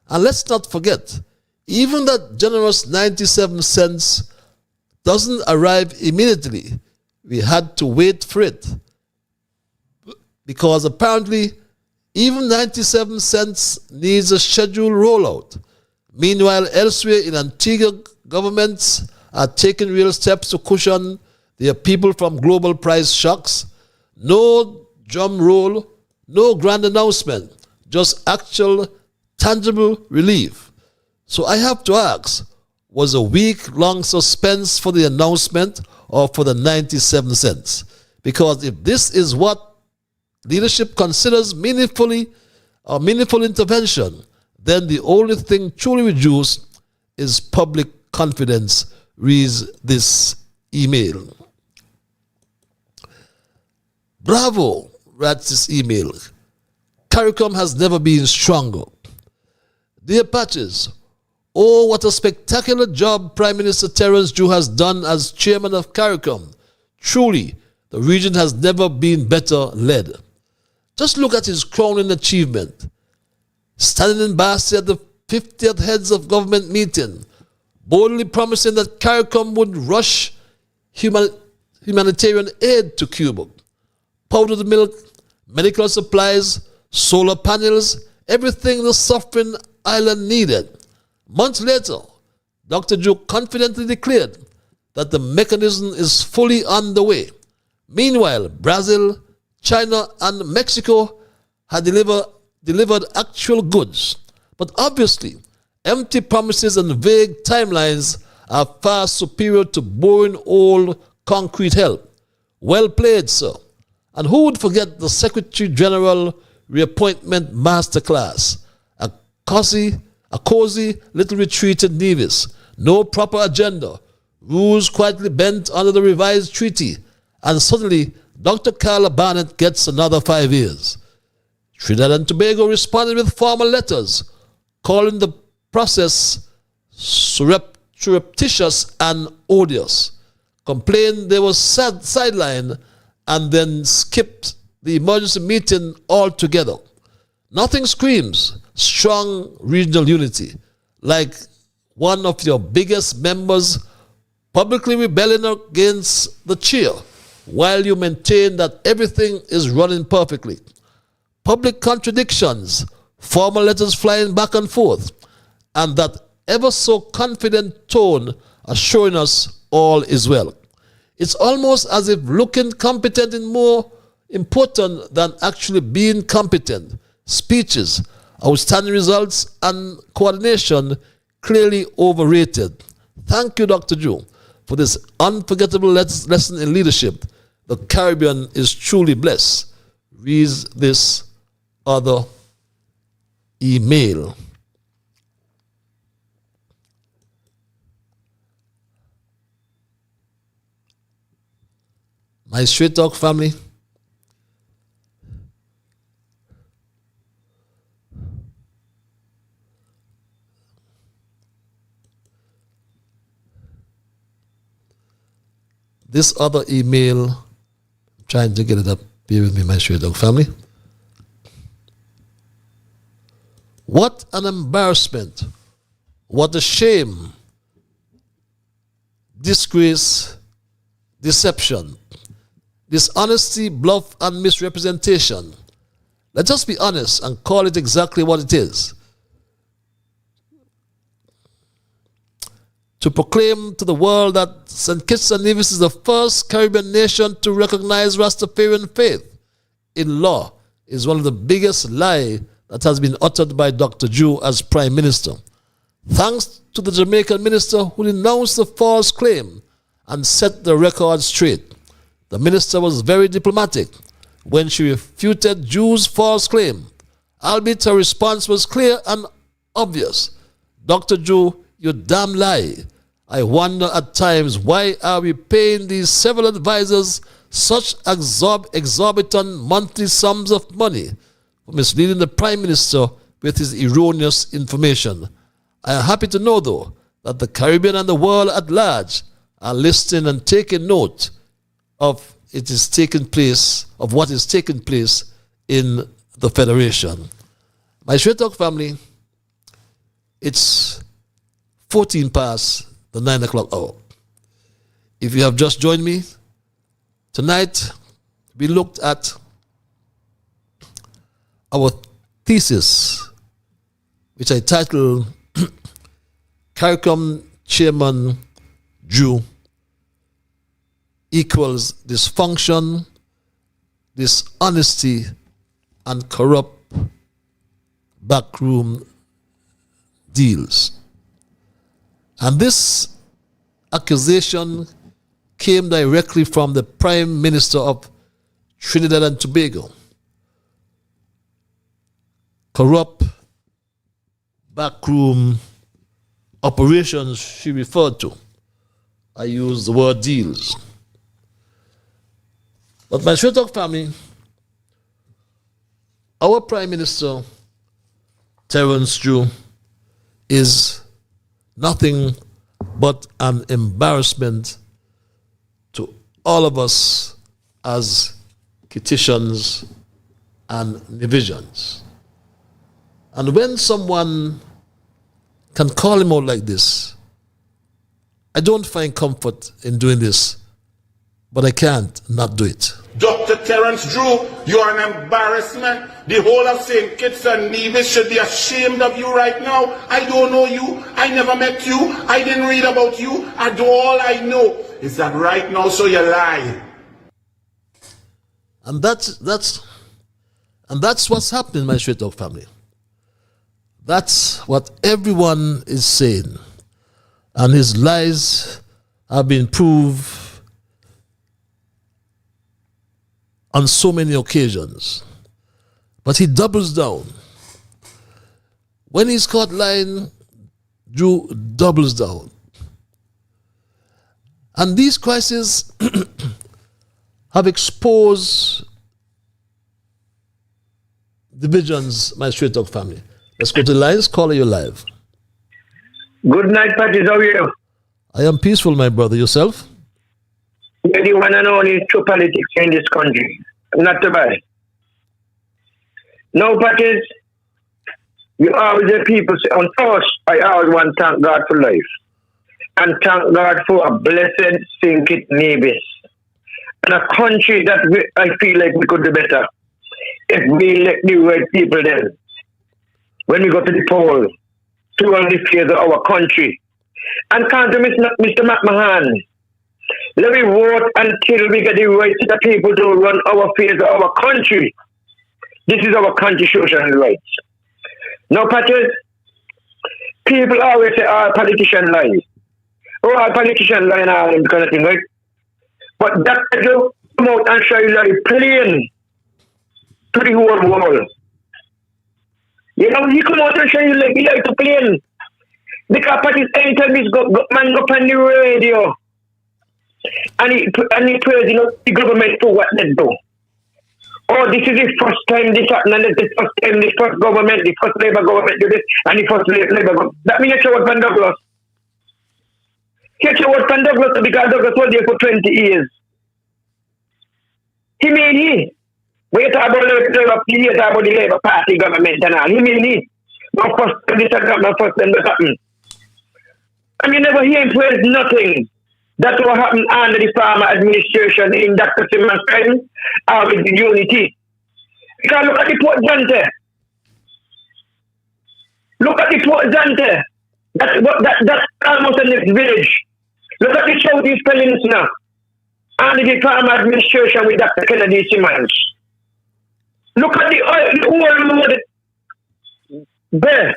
And let's not forget, even that generous 97 cents doesn't arrive immediately. We had to wait for it. Because apparently, even 97 cents needs a scheduled rollout. Meanwhile, elsewhere in Antigua, governments are taking real steps to cushion their people from global price shocks. No drum roll, no grand announcement, just actual, tangible relief. So I have to ask, was a week-long suspense for the announcement or for the 97 cents? Because if this is what leadership considers meaningful intervention, then the only thing truly reduced is public confidence, reads this email. Bravo, writes this email. CARICOM has never been stronger. Dear Patches, oh, what a spectacular job Prime Minister Terence Drew has done as chairman of CARICOM. Truly, the region has never been better led. Just look at his crowning achievement. Standing in Bassi at the 50th Heads of Government meeting, boldly promising that CARICOM would rush humanitarian aid to Cuba. Powdered milk, medical supplies, solar panels, everything the suffering island needed. Months later, Dr. Drew confidently declared that the mechanism is fully underway. Meanwhile, Brazil, China, and Mexico had delivered actual goods. But obviously, empty promises and vague timelines are far superior to boring old concrete help. Well played, sir. And who would forget the Secretary General reappointment masterclass? A cozy little retreat in Nevis. No proper agenda. Rules quietly bent under the revised treaty. And suddenly, Dr. Carla Barnett gets another 5 years. Trinidad and Tobago responded with formal letters calling the process surreptitious and odious, complained they were sidelined and then skipped the emergency meeting altogether. Nothing screams strong regional unity like one of your biggest members publicly rebelling against the chair while you maintain that everything is running perfectly. Public contradictions, formal letters flying back and forth, and that ever so confident tone assuring us all is well. It's almost as if looking competent is more important than actually being competent. Speeches, outstanding results, and coordination clearly overrated. Thank you, Dr. Joe, for this unforgettable lesson in leadership. The Caribbean is truly blessed. Reads this other email. My Straight Talk family, this other email, I'm trying to get it up. Bear with me, my Straight Talk family. What an embarrassment. What a shame. Disgrace, deception, dishonesty, bluff, and misrepresentation. Let's just be honest and call it exactly what it is. To proclaim to the world that St. Kitts and Nevis is the first Caribbean nation to recognize Rastafarian faith in law is one of the biggest lies that has been uttered by Dr. Jew as Prime Minister. Thanks to the Jamaican minister who denounced the false claim and set the record straight. The minister was very diplomatic when she refuted Jew's false claim, albeit her response was clear and obvious. Dr. Jew, you damn lie. I wonder at times why are we paying these several advisors such exorbitant monthly sums of money for misleading the Prime Minister with his erroneous information. I am happy to know, though, that the Caribbean and the world at large are listening and taking note of what is taking place in the Federation. My Straight Talk family, it's 14 past the 9 o'clock hour. If you have just joined me, tonight we looked at our thesis, which I titled CARICOM Chairman Jew equals dysfunction, dishonesty, and corrupt backroom deals. And this accusation came directly from the Prime Minister of Trinidad and Tobago. Corrupt backroom operations she referred to. I use the word deals. But my Straight Talk family, our Prime Minister, Terence Jew, is nothing but an embarrassment to all of us as Kittitians and Nevisians. And when someone can call him out like this, I don't find comfort in doing this, but I can't not do it. Dr. Terence Drew, you are an embarrassment. The whole of St. Kitts and Nevis should be ashamed of you right now. I don't know you. I never met you. I didn't read about you. And all I know is that right now, so you lie. And that's what's happening, my Straight Talk family. That's what everyone is saying. And his lies have been proved on so many occasions. But he doubles down. When he's caught lying, Drew doubles down. And these crises have exposed divisions, my Straight Talk family. Let's go to the lines. Caller, you live. Good night, Patrice. How are you? I am peaceful, my brother. Yourself? You're the one and only true politics in this country. Not too bad. No, Patrice, you always the people say, on first, I always want to thank God for life. And thank God for a blessed St. Nevis. And a country that I feel like we could do better. If we let the right people then, when we go to the poll, to run the affairs of our country. And come to Mr. McMahon, let me vote until we get the right to the people to run our affairs of our country. This is our constitutional rights. Now, Patrice, people always say, all politicians lie. Oh, all politicians lie and all them kind of thing, right? But Dr. Joe come out and show you lie plain to the whole world. You know, he come out and show you like he like to plain. Because Patrice, anytime this man go up on the radio and he prays, you know, the government for what they do. Oh, this is the first time this happened, and the first time the first government, the first Labour government do this, and the first Labour government. That means you what Van Douglas. You what Van Douglas because Douglas was there for 20 years. He mean he. We talk about the Labour Party government and all. He mean he. But first time this happened, first time that happened. And you never hear him praise nothing. That's what happened under the farmer administration in Dr. Simon's time with the unity. Because look at the Port Zante. Look at the Port Zante. That's almost the next village. Look at the Southeast Peninsula under the farmer administration with Dr. Kennedy Simmons. Look at the whole road there.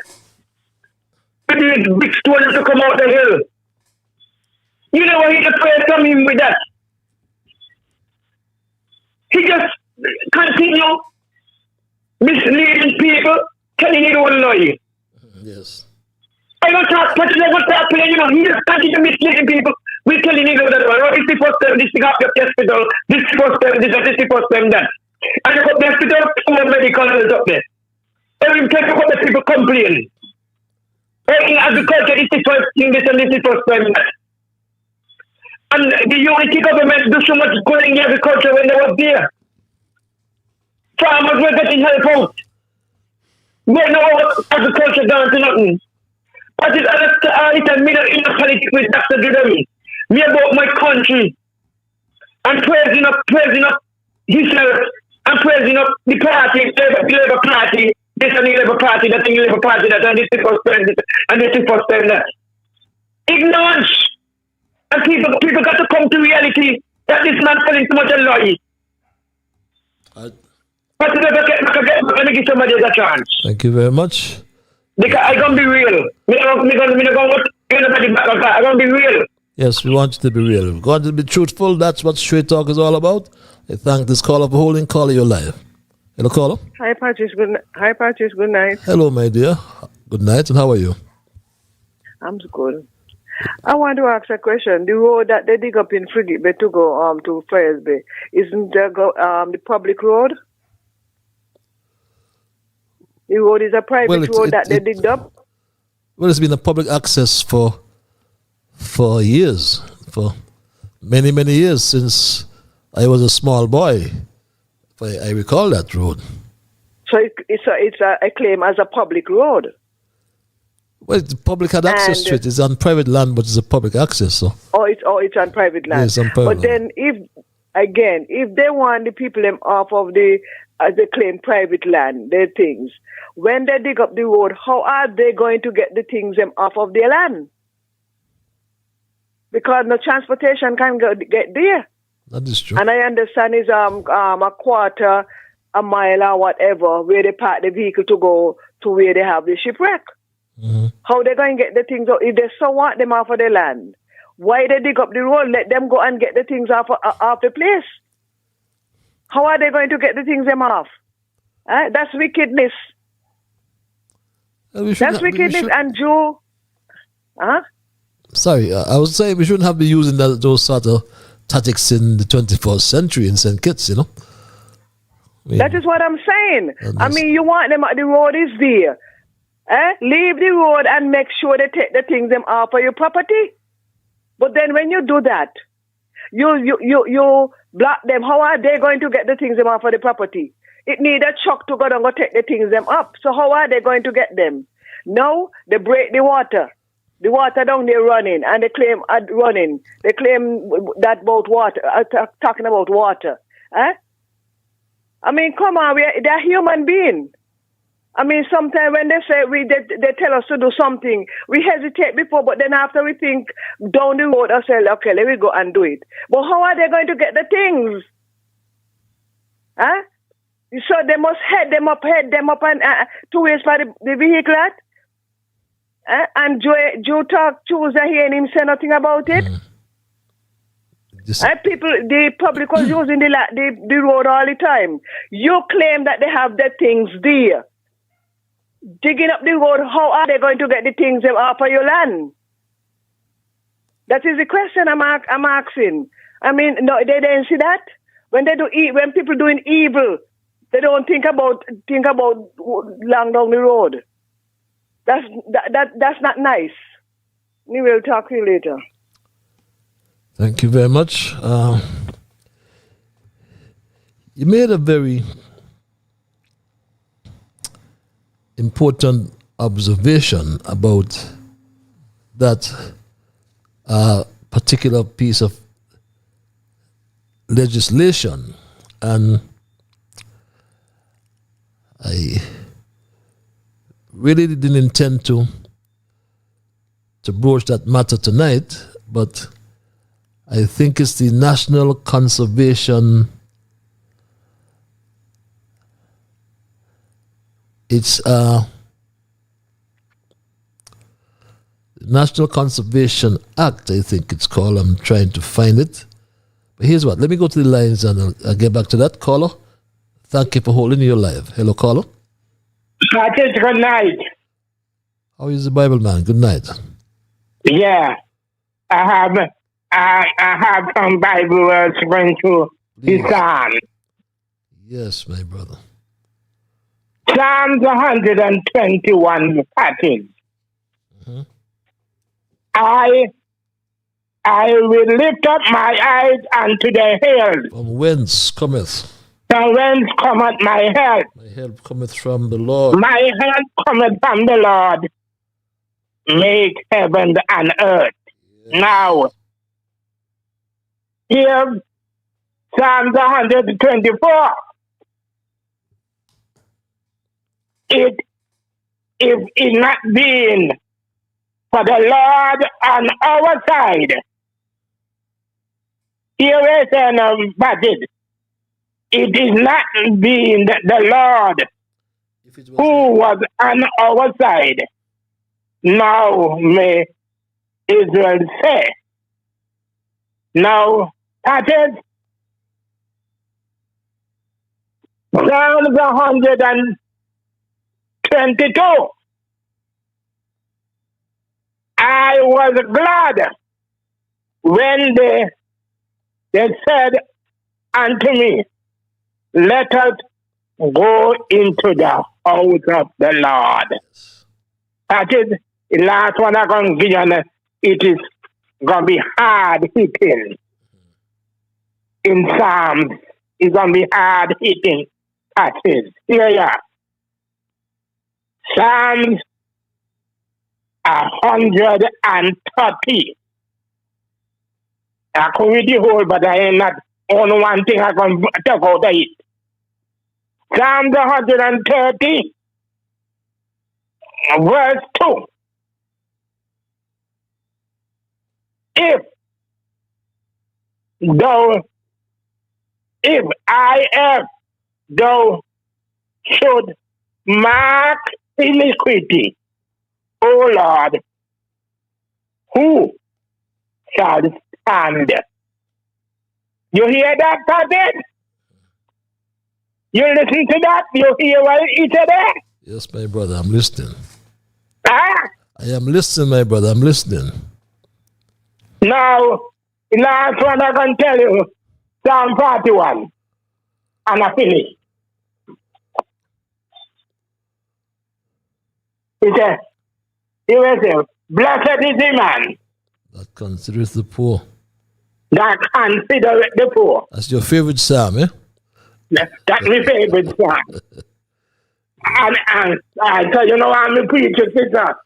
The big stone to come out the hill. You know what he just prayed from him with that? He just continue misleading people, telling you one lie. Yes. I don't talk, but I don't talk, you know, he just continue misleading people. We're telling you that, oh, this is the first time, this is the hospital, this is the first time, this is the first time, that. And you got the hospital, two medical health up there. Every time you got the people complain. In agriculture, this is the first thing, this and this is the first time, that. And the unity government do so much good in agriculture when they were there. Farmers were getting help out. But now agriculture down to nothing. But it's a middle in the politics with Dr. Dudami. Me about my country. And praising up himself. And praising up the party, the Labour Party. This and the Labour Party, that and the Labour Party, that and this is the first time, and this is the first time, that. Ignorance. And people got to come to reality that this man telling too much a lie. But let me give somebody a chance. Thank you very much. Because I'm going to be real. I'm going to be real. Yes, we want you to be real. We want you to be truthful. That's what Straight Talk is all about. I thank this caller for holding. Caller, you're live. Hello, caller. Hi, Patrice. Good night. Hello, my dear. Good night, and how are you? I'm good. I want to ask a question. The road that they dig up in Frigate Bay to go to Fires Bay, isn't the public road? The road is a private road that they digged up? Well, it's been a public access for years, for many, many years, since I was a small boy. I recall that road. So it's a claim as a public road? Well, the public had access to it. It's on private land, but it's a public access. So. It's on private land. Yes, on private but land. Then if they want the people them off of the as they claim private land, their things, when they dig up the road, how are they going to get the things them off of their land? Because no transportation can get there. That is true. And I understand it's a quarter, a mile or whatever where they park the vehicle to go to where they have the shipwreck. Mm-hmm. How they going to get the things out? If they so want them off of their land, why they dig up the road? Let them go and get the things off the place. How are they going to get the things them off? That's wickedness. That's wickedness. And Joe, Sorry, I was saying we shouldn't have been using those sort of tactics in the 21st century in St. Kitts, you know. That is what I'm saying. I mean, you want them, the road is there. Leave the road and make sure they take the things them off of your property. But then when you do that, you block them. How are they going to get the things them off of the property? It need a truck to go and go take the things them up. So how are they going to get them? No, they break the water. The water down there running, and they claim running. They claim that about water, talking about water. I mean, come on, they're human beings. I mean, sometimes when they say they tell us to do something, we hesitate before, but then after we think down the road, I say, okay, let me go and do it. But how are they going to get the things? So they must head them up and 2 ways for the vehicle. And Joe talk Tuesday here and him say nothing about it. The public was using the road all the time. You claim that they have the things there. Digging up the road, how are they going to get the things off of your land? That is the question I'm asking. I mean, no, they didn't see that. When people doing evil, they don't think about long down the road. That's not nice. We will talk to you later. Thank you very much. You made a very important observation about that particular piece of legislation, and I really didn't intend to broach that matter tonight, but I think it's the National Conservation. It's the National Conservation Act, I think it's called. I'm trying to find it. But here's what. Let me go to the lines and I'll get back to that. Caller, thank you for holding your live. Hello, caller. Good night. How is the Bible, man? Good night. Yeah. I have some Bible words going to the Psalm. Yes, my brother. Psalms 121 passage. Mm-hmm. I will lift up my eyes unto the hills. From whence cometh? From whence cometh my help? My help cometh from the Lord. My help cometh from the Lord. Make heaven and earth. Yes. Now, here, Psalms 124. If it not been for the Lord on our side, here is an passage. It is not been the Lord who was on our side. Now may Israel say. Now, that is Psalms 122. I was glad when they said unto me, let us go into the house of the Lord. That is the last one I'm going to give you. It is going to be hard hitting. In Psalms, it's going to be hard hitting passage. Here you are. Psalms 130. I could read the whole, but I ain't not only one thing I can talk out of it. Psalms 130, verse 2. If thou should mark iniquity, O Lord, who shall stand? You hear that, Patrick? You listen to that? You hear what he said there? Yes, my brother, I'm listening. Ah? I am listening, my brother, I'm listening. Now, The last one I can tell you, Psalm 41. And I finish. He says, blessed is the man That considereth the poor. that considereth the poor. That's your favorite psalm, eh? That's my favorite psalm. And I tell you, I'm a preacher, sister.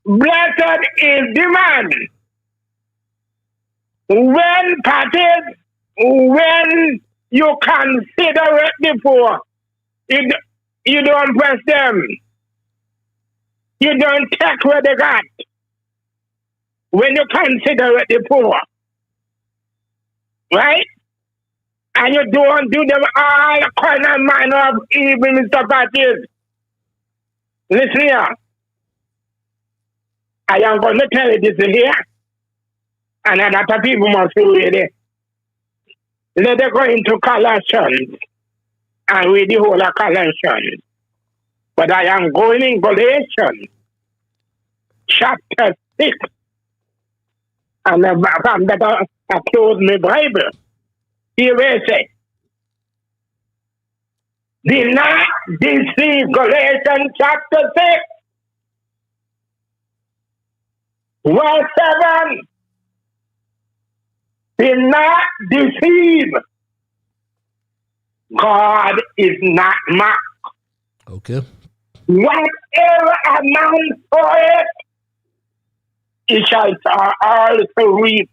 Blessed is the man when you consider it the poor. You don't press them. You don't take what they got. When you consider it the poor. Right? And you don't do them all kind of manner of evil, Mr. Patches. Listen here. I am going to tell you this here. And other people must be ready. Let them go into Colossians and read the whole of Colossians. But I am going in Galatians chapter 6. And from that I close my Bible. Here we say, do not deceive, Galatians chapter 6, verse 7. Do not deceive. God is not mocked. Okay. Whatever amount for it, he shall also reap.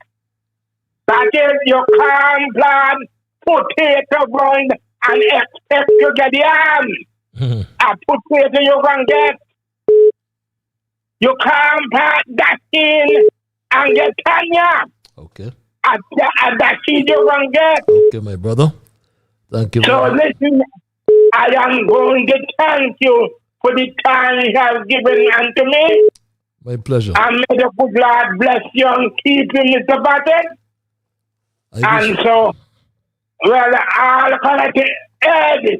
That is, you can't plant potato ground and expect to get yam. A potato you can get. You can't plant that in and get Tanya. Okay. A that seed you can get. Okay, my brother. Thank you. So listen, I am going to thank you for the time you have given unto me. My pleasure. And may the good Lord bless you and keep you, Mr. Patton. And so, well, I'll call it Ed.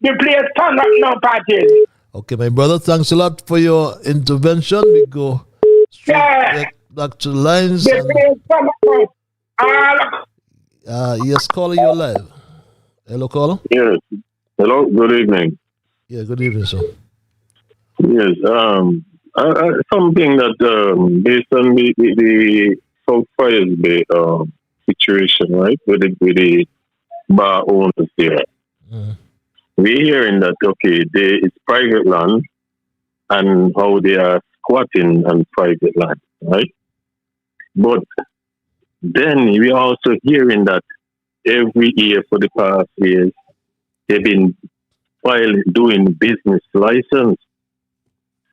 The place turn up no parties. Okay, my brother, thanks a lot for your intervention. We go straight back to the lines. The place turn up no. Yes, caller, you're live. Hello, caller? Yes. Hello, good evening. Yeah, good evening, sir. Yes, something that based on the South Fires Bay situation, right, with the bar owners there. We're hearing that, okay, it's private land and how they are squatting on private land, right? But then we're also hearing that every year for the past years, they've been doing business license.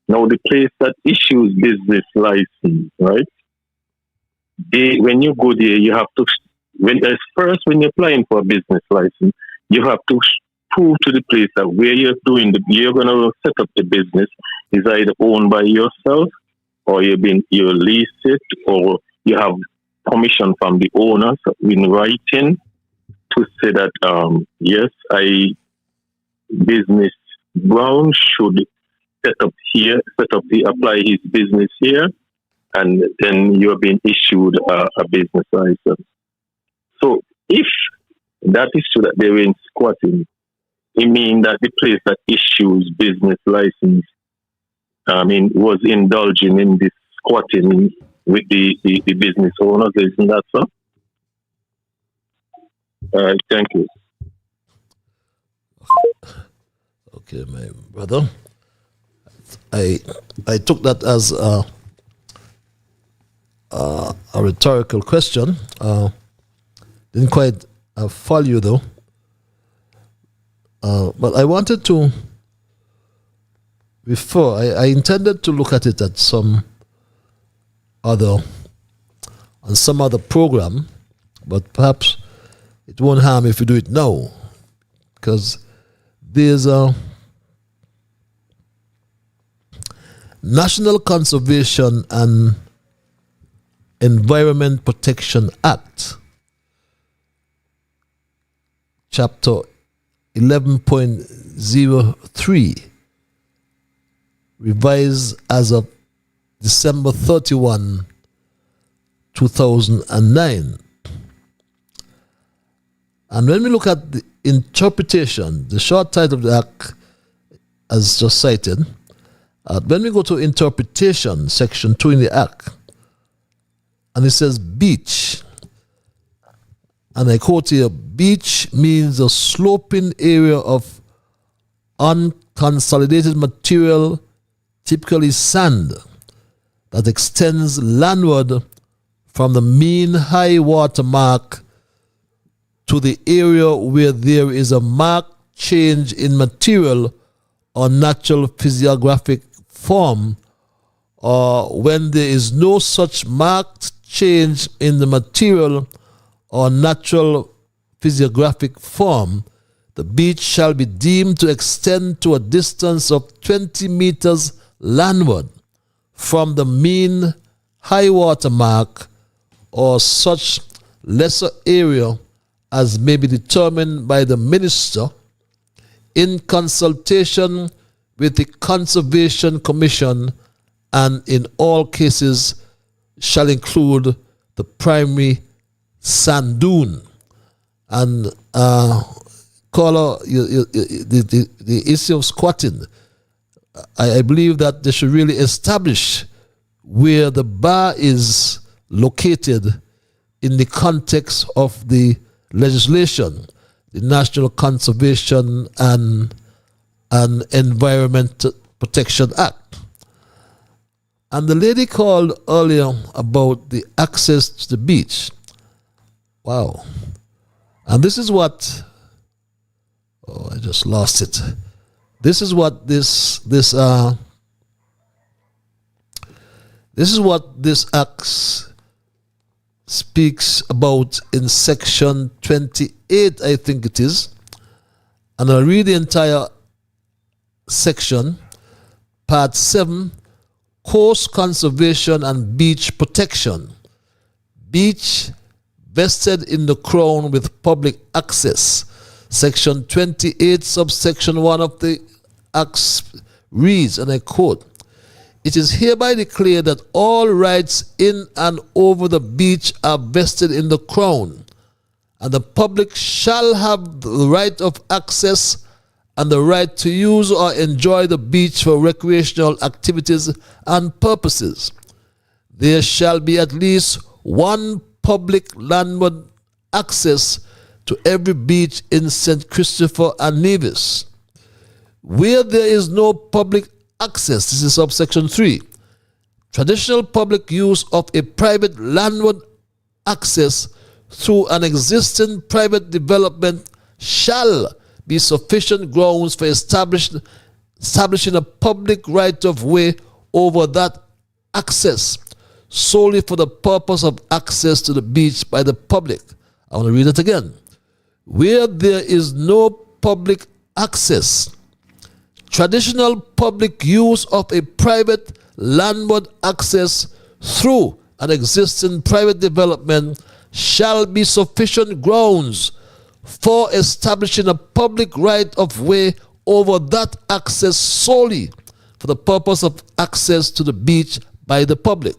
Now, the place that issues business license, right? When you go there, you have to, when you're applying for a business license, you have to prove to the place that where you're going to set up the business is either owned by yourself or you lease it or you have permission from the owners in writing to say that, yes, business Brown should apply his business here, and then you're being issued a business license. So if that issue that they were in squatting, it means that the place that issues business license, was indulging in this squatting with the business owners, isn't that so? All right, thank you. Okay, my brother. I took that as a rhetorical question. Didn't quite follow you though. But I wanted to, I intended to look at it at some other program, but perhaps it won't harm if you do it now, because there's a National Conservation and Environment Protection Act, Chapter 11.03, revised as of December 31, 2009. And when we look at the interpretation, the short title of the act, as just cited, when we go to interpretation, section 2 in the act, and it says beach, and I quote here, beach means a sloping area of unconsolidated material, typically sand, that extends landward from the mean high water mark to the area where there is a marked change in material or natural physiographic form, or when there is no such marked change in the material or natural physiographic form, the beach shall be deemed to extend to a distance of 20 meters landward from the mean high water mark, or such lesser area as may be determined by the minister in consultation with the Conservation Commission, and in all cases shall include the primary sand dune. And caller, the issue of squatting, I believe that they should really establish where the bar is located in the context of the legislation, the National Conservation and Environment Protection Act. And the lady called earlier about the access to the beach. Wow. And this is what, I just lost it. This is what this act speaks about in section 28, I think it is. And I'll read the entire section. Part 7, Coast Conservation and Beach Protection. Beach vested in the Crown with public access. Section 28, subsection 1 of the Act reads, and I quote, "It is hereby declared that all rights in and over the beach are vested in the Crown, and the public shall have the right of access and the right to use or enjoy the beach for recreational activities and purposes. There shall be at least one public landward access to every beach in St. Christopher and Nevis. Where there is no public access," this is subsection 3, "traditional public use of a private landward access through an existing private development shall be sufficient grounds for establishing a public right of way over that access solely for the purpose of access to the beach by the public." I want to read it again. Where there is no public access, traditional public use of a private landward access through an existing private development shall be sufficient grounds for establishing a public right of way over that access solely for the purpose of access to the beach by the public.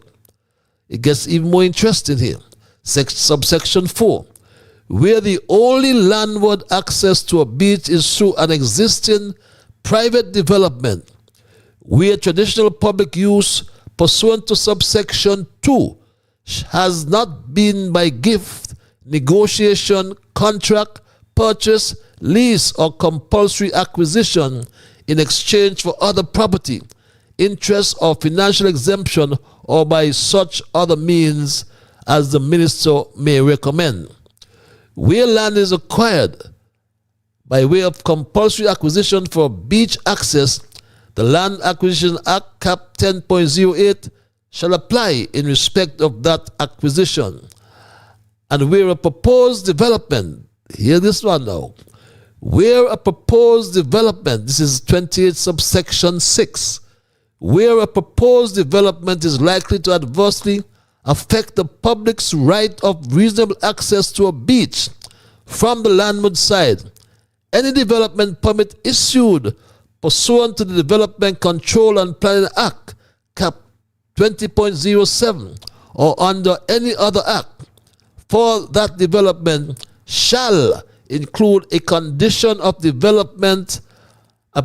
It gets even more interesting here. Subsection 4. Where the only landward access to a beach is through an existing private development, where traditional public use pursuant to subsection 2 has not been by gift, negotiation, contract, purchase, lease, or compulsory acquisition in exchange for other property, interest, or financial exemption, or by such other means as the minister may recommend. Where land is acquired by way of compulsory acquisition for beach access, the Land Acquisition Act Cap 10.08 shall apply in respect of that acquisition. And where a proposed development, hear this one now, where a proposed development, this is 28 subsection 6, where a proposed development is likely to adversely affect the public's right of reasonable access to a beach from the landward side, any development permit issued pursuant to the Development Control and Planning Act, Cap 20.07 or under any other act for that development shall include a condition of development, a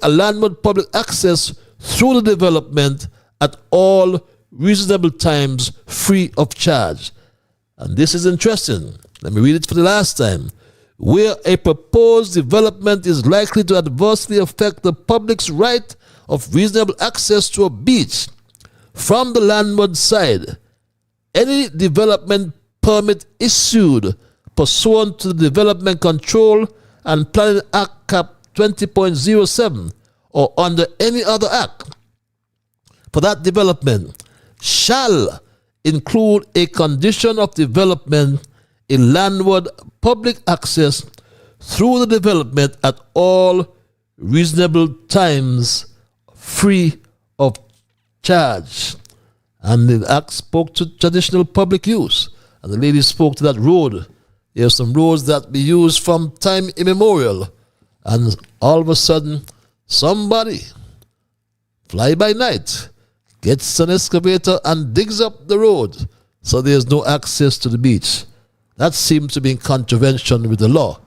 landward public access through the development at all reasonable times free of charge. And this is interesting. Let me read it for the last time. Where a proposed development is likely to adversely affect the public's right of reasonable access to a beach from the landward side, any development permit issued pursuant to the Development Control and Planning Act Cap 20.07 or under any other act for that development shall include a condition of development in landward public access through the development at all reasonable times free of charge. And the act spoke to traditional public use. And the lady spoke to that road. There are some roads that be used from time immemorial. And all of a sudden, somebody, fly by night, gets an excavator and digs up the road so there's no access to the beach. That seems to be in contravention with the law.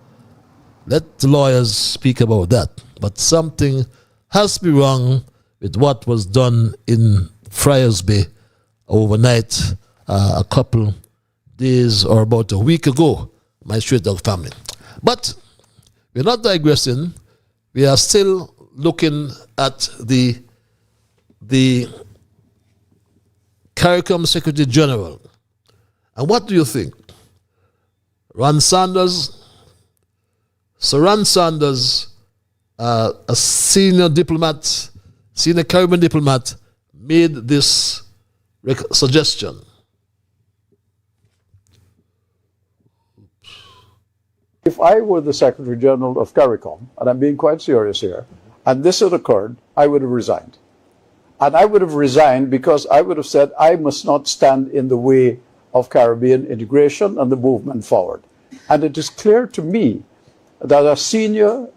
Let the lawyers speak about that. But something has to be wrong with what was done in Friars Bay overnight, a couple days or about a week ago, my straight dog family. But we're not digressing. We are still looking at the CARICOM Secretary General. And what do you think? Sir Ron Sanders, a senior diplomat, senior Caribbean diplomat, made this suggestion. If I were the Secretary General of CARICOM, and I'm being quite serious here, and this had occurred, I would have resigned. And I would have resigned because I would have said I must not stand in the way of Caribbean integration and the movement forward. And it is clear to me that a senior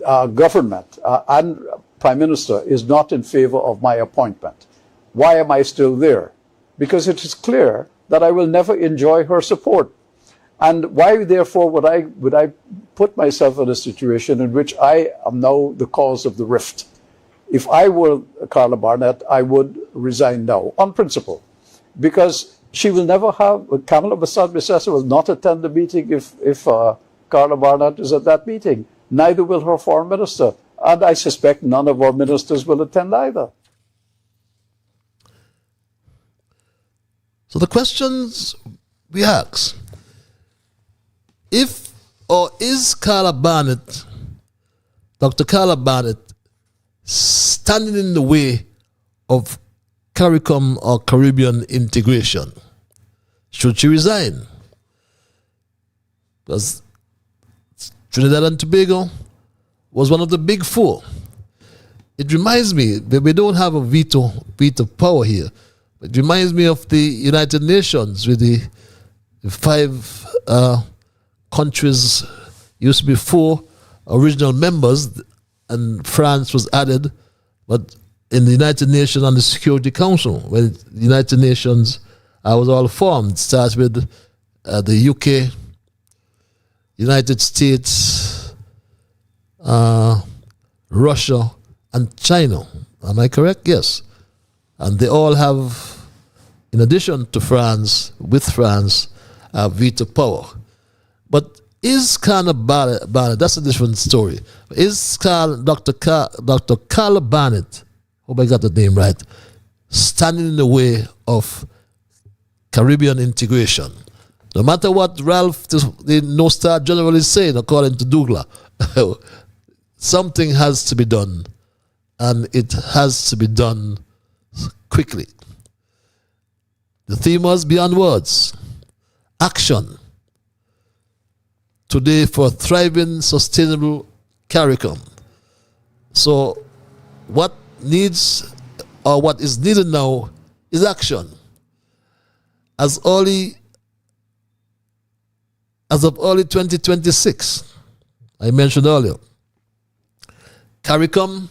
government and Prime Minister is not in favor of my appointment. Why am I still there? Because it is clear that I will never enjoy her support. And why, therefore, would I put myself in a situation in which I am now the cause of the rift? If I were Carla Barnett, I would resign now, on principle, because she will never have, Kamala Bissett will not attend the meeting if Carla Barnett is at that meeting. Neither will her foreign minister. And I suspect none of our ministers will attend either. So the questions we ask, if or is Carla Barnett, Dr. Carla Barnett, standing in the way of CARICOM or Caribbean integration? Should she resign? Because Trinidad and Tobago was one of the big four. It reminds me that we don't have a veto power here. It reminds me of the United Nations with the 5 countries, used to be 4 original members, and France was added, but in the United Nations and the Security Council, when the United Nations was all formed, it starts with the UK, United States, Russia, and China. Am I correct? Yes. And they all have, in addition to France, with France, veto power. But is Carla Barnett, that's a different story. Is Dr. Carla Barnett, hope I got the name right, standing in the way of Caribbean integration? No matter what Ralph, the No-Star General, is saying, according to Douglas, something has to be done, and it has to be done quickly. The theme was beyond words, action. Today for thriving, sustainable CARICOM. So what needs, or what is needed now, is action. As of early 2026, I mentioned earlier, CARICOM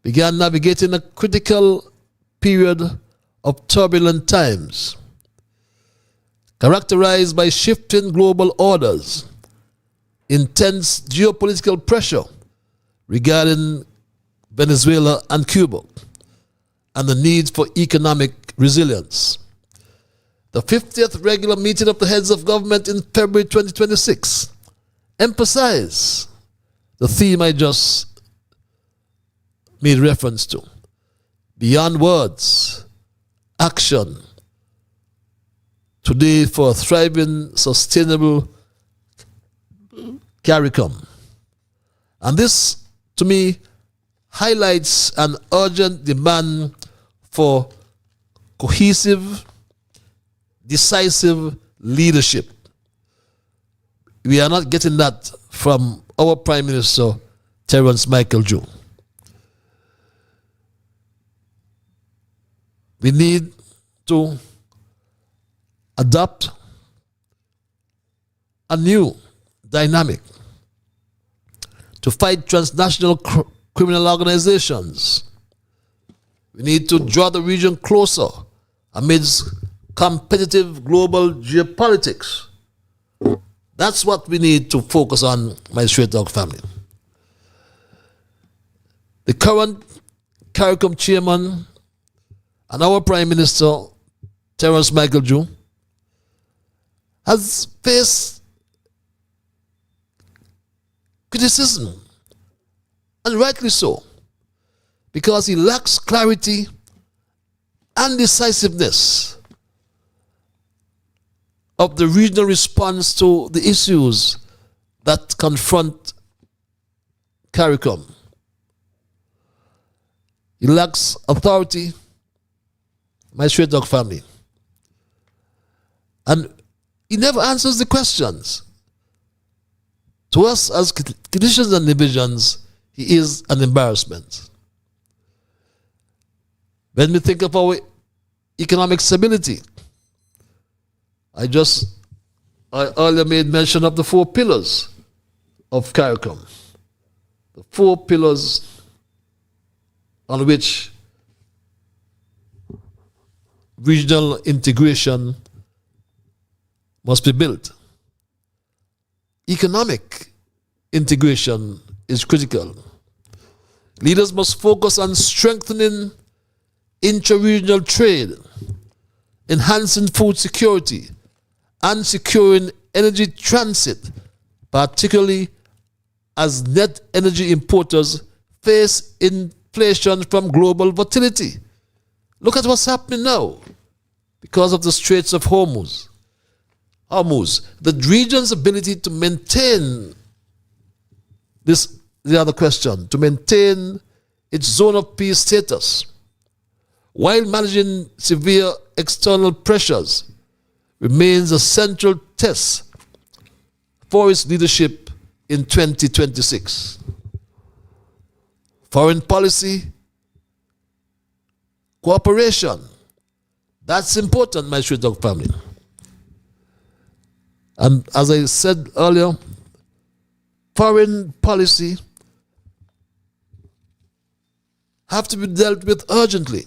began navigating a critical period of turbulent times, characterized by shifting global orders, intense geopolitical pressure regarding Venezuela and Cuba, and the need for economic resilience. The 50th regular meeting of the heads of government in February 2026 emphasized the theme I just made reference to. Beyond words, action. Today for a thriving, sustainable CARICOM. And this, to me, highlights an urgent demand for cohesive, decisive leadership. We are not getting that from our Prime Minister, Terence Michael Joe. We need to adopt a new dynamic to fight transnational criminal organizations. We need to draw the region closer amidst competitive global geopolitics. That's what we need to focus on, my Straight Dog family. The current CARICOM chairman and our Prime Minister, Terence Michael Joe, has faced criticism, and rightly so, because he lacks clarity and decisiveness of the regional response to the issues that confront CARICOM. He lacks authority, my Straight Dog family. And he never answers the questions. To us as clinicians and divisions, he is an embarrassment. When we think of our economic stability, I earlier made mention of the 4 pillars of CARICOM. The 4 pillars on which regional integration must be built. Economic integration is critical. Leaders must focus on strengthening intra-regional trade, enhancing food security, and securing energy transit, particularly as net energy importers face inflation from global volatility. Look at what's happening now because of the Straits of Hormuz. The region's ability to maintain the other question, to maintain its zone of peace status while managing severe external pressures remains a central test for its leadership in 2026. Foreign policy, cooperation, that's important, my Straight Dog family. And as I said earlier, foreign policy have to be dealt with urgently.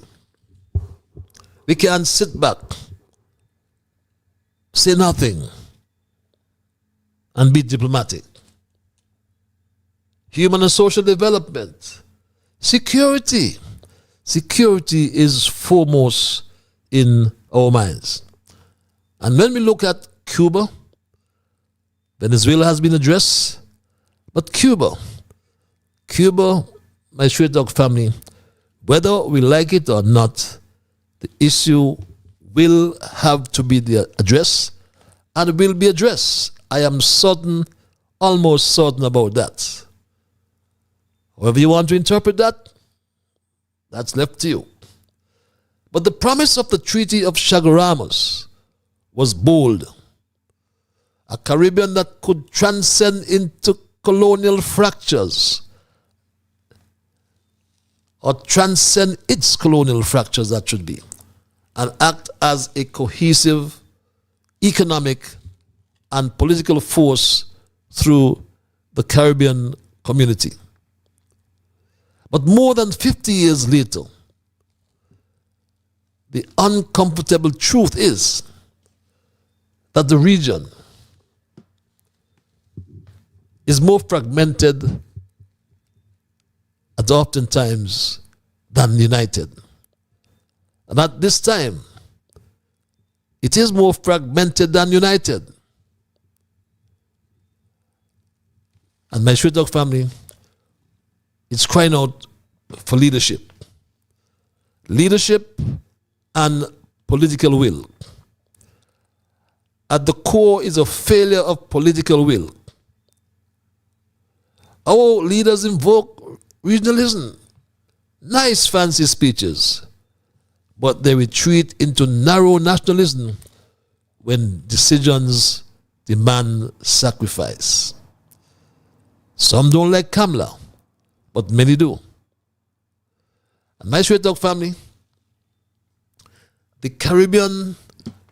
We can't sit back, say nothing, and be diplomatic. Human and social development, security. Security is foremost in our minds. And when we look at Cuba, Venezuela has been addressed, but Cuba, my Straight Dog family, whether we like it or not, the issue will have to be addressed, and will be addressed. I am certain, almost certain about that. However you want to interpret that, that's left to you. But the promise of the Treaty of Chaguaramas was bold. A Caribbean that could transcend into colonial fractures, or transcend its colonial fractures, that should be, and act as a cohesive economic and political force through the Caribbean community. But more than 50 years later, the uncomfortable truth is that the region is more fragmented at oftentimes than united. And at this time, it is more fragmented than united. And my Straight Talk family, it's crying out for leadership. Leadership and political will. At the core is a failure of political will. Our leaders invoke regionalism. Nice fancy speeches. But they retreat into narrow nationalism when decisions demand sacrifice. Some don't like Kamala, but many do. And my Straight Talk family, the Caribbean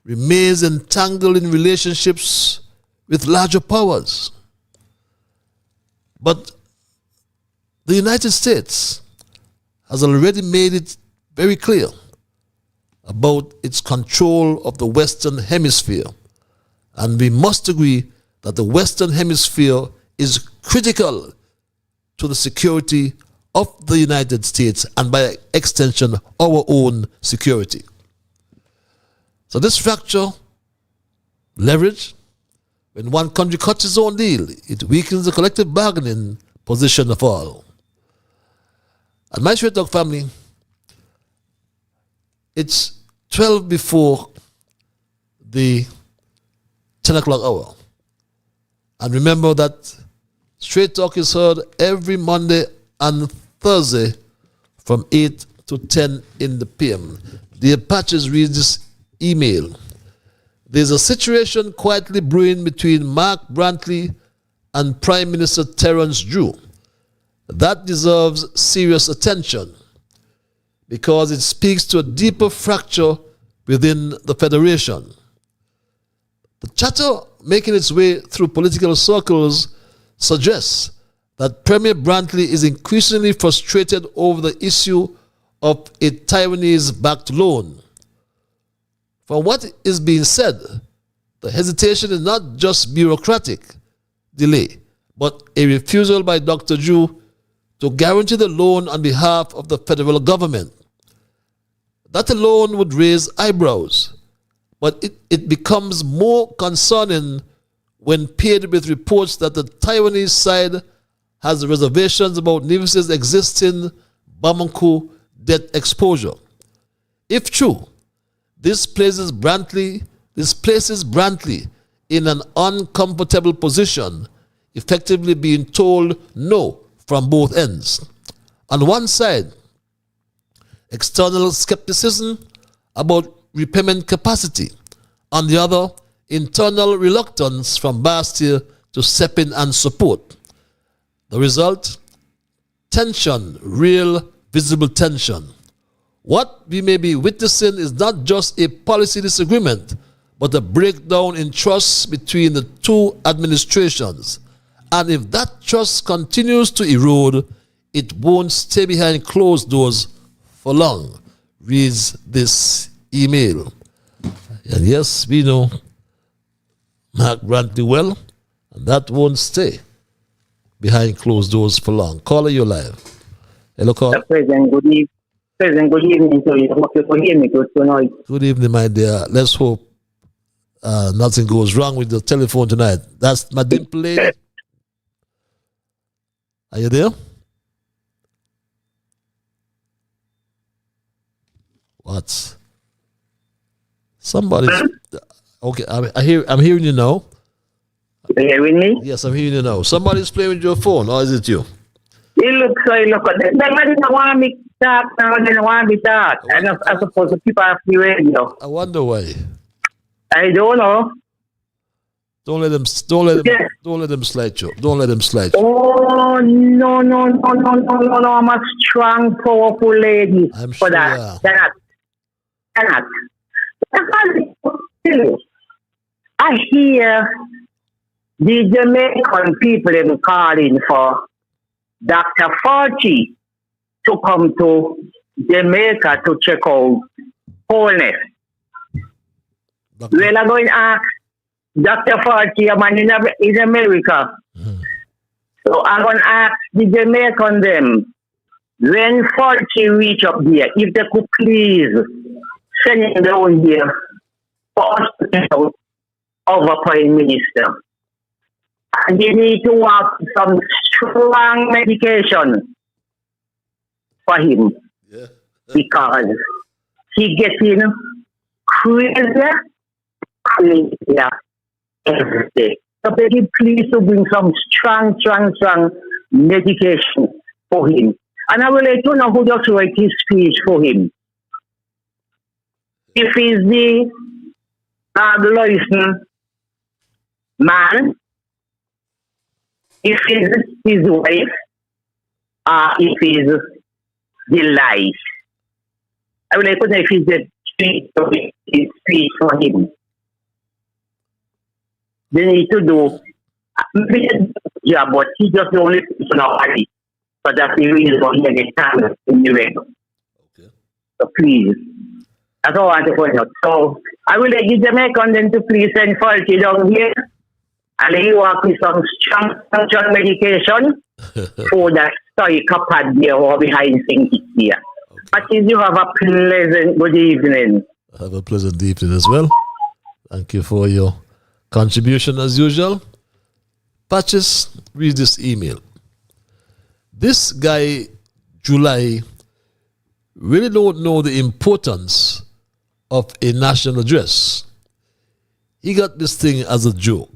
remains entangled in relationships with larger powers. But the United States has already made it very clear about its control of the Western Hemisphere. And we must agree that the Western Hemisphere is critical to the security of the United States and by extension, our own security. So this fracture, leverage, when one country cuts its own deal, it weakens the collective bargaining position of all. And my Straight Talk family, it's 12 before the 10 o'clock hour. And remember that Straight Talk is heard every Monday and Thursday from 8 to 10 in the PM. The Apaches read this email. There's a situation quietly brewing between Mark Brantley and Prime Minister Terence Drew that deserves serious attention because it speaks to a deeper fracture within the Federation. The chatter making its way through political circles suggests that Premier Brantley is increasingly frustrated over the issue of a Taiwanese-backed loan. From what is being said, the hesitation is not just bureaucratic delay, but a refusal by Dr. Drew to guarantee the loan on behalf of the federal government. That alone would raise eyebrows, but it becomes more concerning when paired with reports that the Taiwanese side has reservations about Nevis' existing Bamako debt exposure. If true, this places Brantley in an uncomfortable position, effectively being told no from both ends. On one side, external skepticism about repayment capacity. On the other, internal reluctance from Bastille to step in and support. The result? Tension, real, visible tension. What we may be witnessing is not just a policy disagreement, but a breakdown in trust between the two administrations. And if that trust continues to erode, it won't stay behind closed doors for long, reads this email. And yes, we know Mark Brantley well, and that won't stay behind closed doors for long. Caller, you're live. Hello, caller. President, good evening. President, good evening to you. I hope you can hear me good tonight. Good evening, my dear. Let's hope nothing goes wrong with the telephone tonight. That's my dimple lady. Are you there? What? Somebody. Okay, I'm hearing you now. You hearing me? Yes, I'm hearing you now. Somebody's playing with your phone, or is it you? It looks like they didn't want me to talk. Now they don't want me to talk. I'm supposed to keep off the radio. I wonder why. I don't know. Don't let them slide you. Don't let them slide you. Oh no! I'm a strong, powerful lady I'm for sure that. Cannot. I hear the Jamaican people even calling for Dr. Fauci to come to Jamaica to check out wholeness. When I go and ask Dr. Fauci, a man in America, so I'm going to ask the Jamaican them, when Fauci reach up there, if they could please send him down here for us to tell our Prime Minister. And they need to have some strong medication for him. Yeah. Because he getting crazier every day. So very please to bring some strong medication for him. And I will let you know who just write his speech for him. If he's the licensed man, if he's his wife, if he's the life. I will let you know if he's the speech for him. They need to do yeah, but he just the only person already. But that's the reason why he get time in the ring. Okay. So please. That's all I want to point out. So I will let you Jamaican then to please send Fauci down here and let you walk with some strong medication for that story pad there or behind things here. Okay. But you have a pleasant good evening. Have a pleasant evening as well. Thank you for your contribution as usual. Patches, read this email. This guy, July, really don't know the importance of a national address. He got this thing as a joke.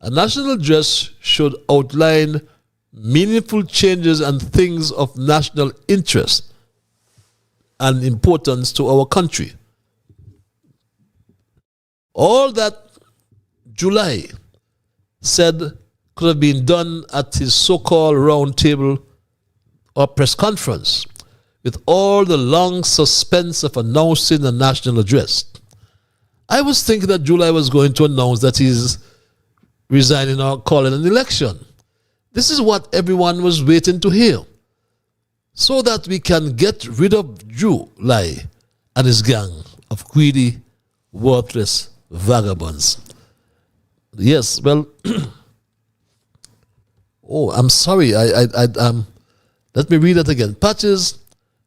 A national address should outline meaningful changes and things of national interest and importance to our country. All that July said could have been done at his so-called round table or press conference with all the long suspense of announcing a national address. I was thinking that July was going to announce that he's resigning or calling an election. This is what everyone was waiting to hear, so that we can get rid of July and his gang of greedy, worthless vagabonds. Yes, well, oh, I'm sorry. Let me read that again. Patches,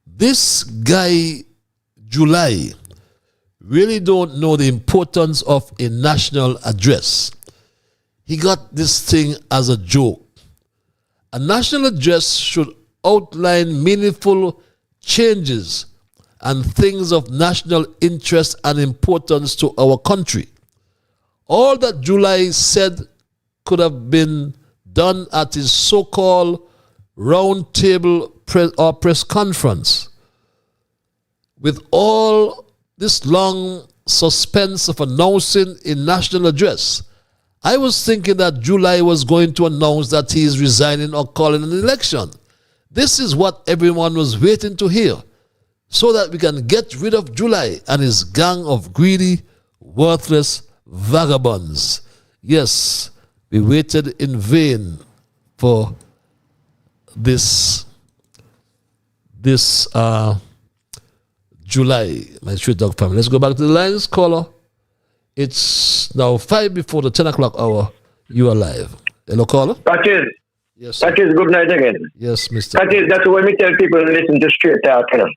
this guy, July, really don't know the importance of a national address. He got this thing as a joke. A national address should outline meaningful changes and things of national interest and importance to our country. All that July said could have been done at his so-called round table press conference. With all this long suspense of announcing a national address, I was thinking that July was going to announce that he is resigning or calling an election. This is what everyone was waiting to hear, so that we can get rid of July and his gang of greedy, worthless vagabonds. Yes, we waited in vain for this July, my street dog family. Let's go back to the lines. Caller, it's now 5 before the 10 o'clock hour. You are live. Hello, caller. Patches. Yes. Patches, good night again. Yes, Mr. Patches, that's when we tell people to listen to Straight Talk, you know.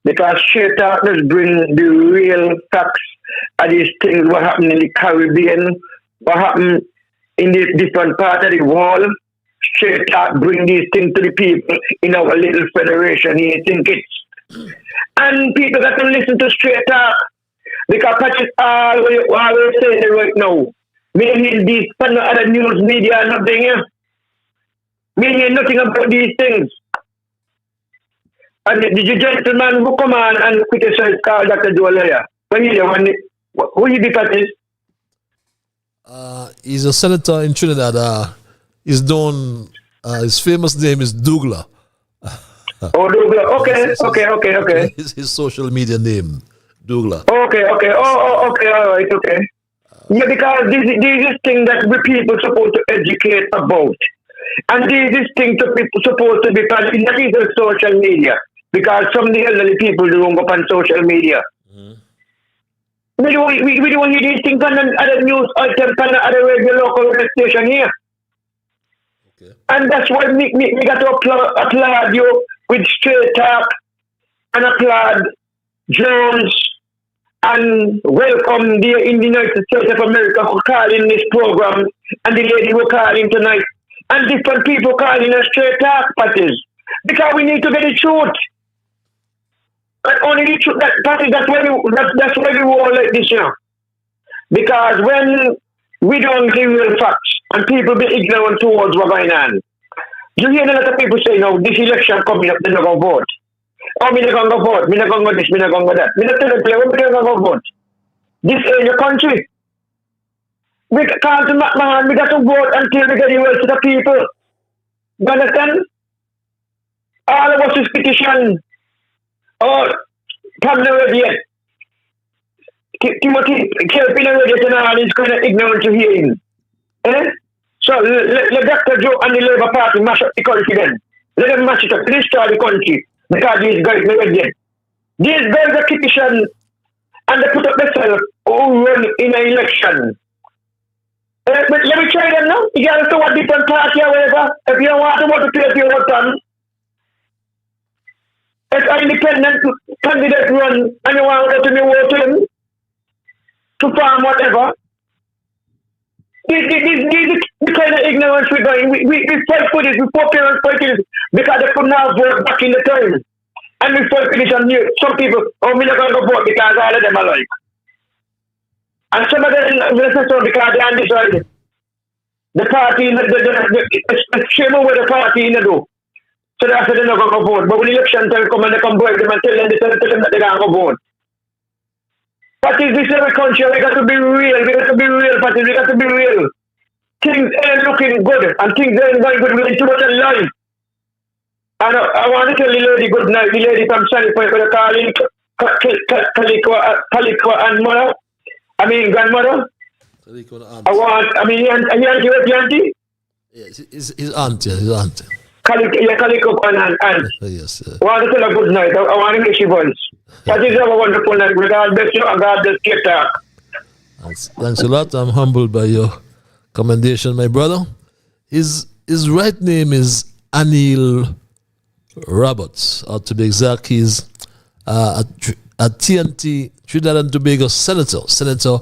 Because Straight Talk does bring the real facts of these things, what happened in the Caribbean, what happened in the different parts of the world. Straight Talk bring these things to the people in our little federation here, think it's. And people got to listen to Straight Talk. Because Patches always saying it right now. Maybe these other news media and nothing here. Meaning nothing about these things. And the gentleman who come on and criticize Carl Dr. Joalaya, who you be Patches? He's a senator in Trinidad. He's known, his famous name is Douglas. Oh, Douglas. Okay. His social media name, Douglas. Okay. Okay, all right, okay. Yeah, because this is thing that we people supposed to educate about. And this thing to people supposed to be passed in that is social media. because some of the elderly people don't go up on social media. We don't hear these things on the news items on the radio local station here. Okay. And that's why we got to applaud you with straight talk and applaud Jones and welcome the in the United States of America for calling this program and the lady who calling tonight and different people calling us straight talk parties because we need to get the truth. And only the truth that's why we war like this, you know. Because when we don't give real facts and people be ignorant towards what's going on, you hear a lot of people say, no, this election coming up, they're not going to vote. Oh, me not going to vote, me not going to go this, me not going to go that. Me not tell them, we're not going to vote. This ain't your country. We can't, man, we got to vote until we get the words to the people. You understand? All of us is petition. Oh, come never yet. Timothy, Kelpin already said, no, he's kind of ignorant to hear him. Eh? So let Dr. Joe and the Labour Party mash up the country then. Let them mash it up, destroy the country. Because these guys never yet. These guys are petition and they put up themselves who run in an election. But let me try them now. You got to what different party or whatever. If you don't want to vote to play your vote, if an independent candidate run and you want to go to me vote to him, to farm whatever, this the kind of ignorance we're going. We fight for this, we poor parents fight for this because they could not vote back in the time. And we fight for this and some people, oh, we're not going to vote because all of them are like. And some of them, because they undecided. The party, the shame over the party in the do. So that's why they're not going to vote. But when election time come and they come break them and tell them that they're going to vote. But is this every country? We got to be real. We got to be real, Patty. We got to be real. Things ain't looking good, and things ain't going good. We're too much alive. And I want to tell the lady good night. The lady from Sunny Point for the calling Calico and mother. I mean grandmother. Auntie. Yes, his auntie. His auntie. Calico and aunt. Yes. I want to tell her good night. I want to hear she voice. That is a wonderful night. God bless you and God bless you. Thanks a lot. I'm humbled by your commendation, my brother. His right name is Anil Roberts, or to be exact, he's a TNT, Trinidad and Tobago Senator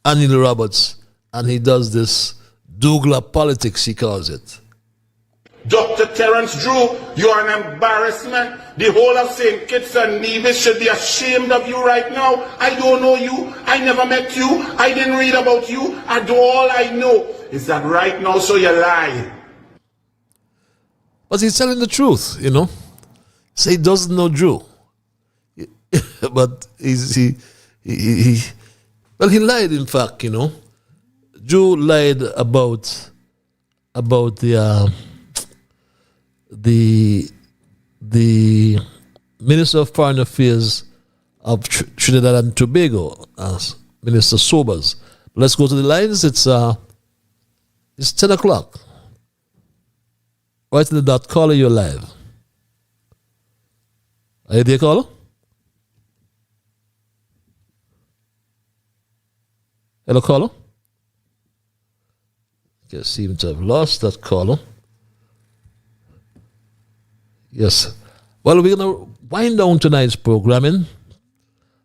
Anil Roberts, and he does this Douglas politics, he calls it. Dr. Terence Drew, you are an embarrassment. The whole of St. Kitts and Nevis should be ashamed of you right now. I don't know you. I never met you. I didn't read about you. And all I know is that right now, so you lie. But he's telling the truth, you know. Say he doesn't know Drew. But he lied, in fact, you know. Drew lied about the Minister of Foreign Affairs of Trinidad and Tobago, Minister Sobers. Let's go to the lines. It's 10 o'clock. Right in the dot. Caller, you're live. Are you there, caller? Hello, caller? I seem to have lost that caller. Yes. Well, we're going to wind down tonight's programming.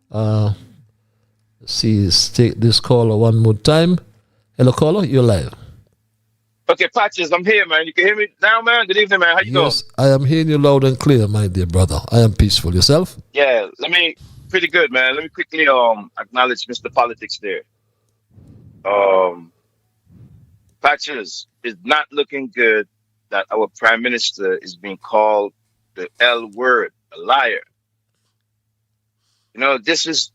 Let's take this caller one more time. Hello, caller, you're live. Okay, Patches, I'm here, man. You can hear me now, man? Good evening, man. How you doing? Yes, I am hearing you loud and clear, my dear brother. I am peaceful. Yourself? Yeah, pretty good, man. Let me quickly acknowledge Mr. Politics there. Patches, it's not looking good that our Prime Minister is being called the L word, a liar. You know, this is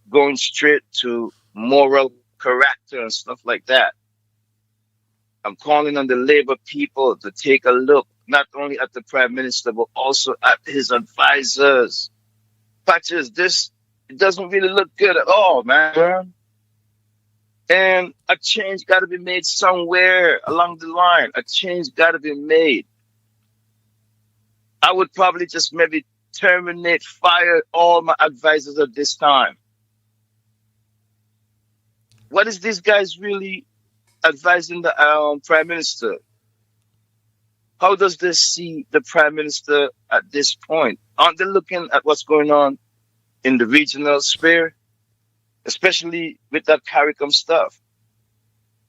going straight to moral character and stuff like that. I'm calling on the Labour people to take a look, not only at the Prime Minister, but also at his advisors. Patches, it doesn't really look good at all, man. And a change got to be made somewhere along the line. A change got to be made. I would probably just maybe terminate, fire all my advisors at this time. What is these guys really advising the prime minister? How does they see the prime minister at this point? Aren't they looking at what's going on in the regional sphere, especially with that CARICOM stuff?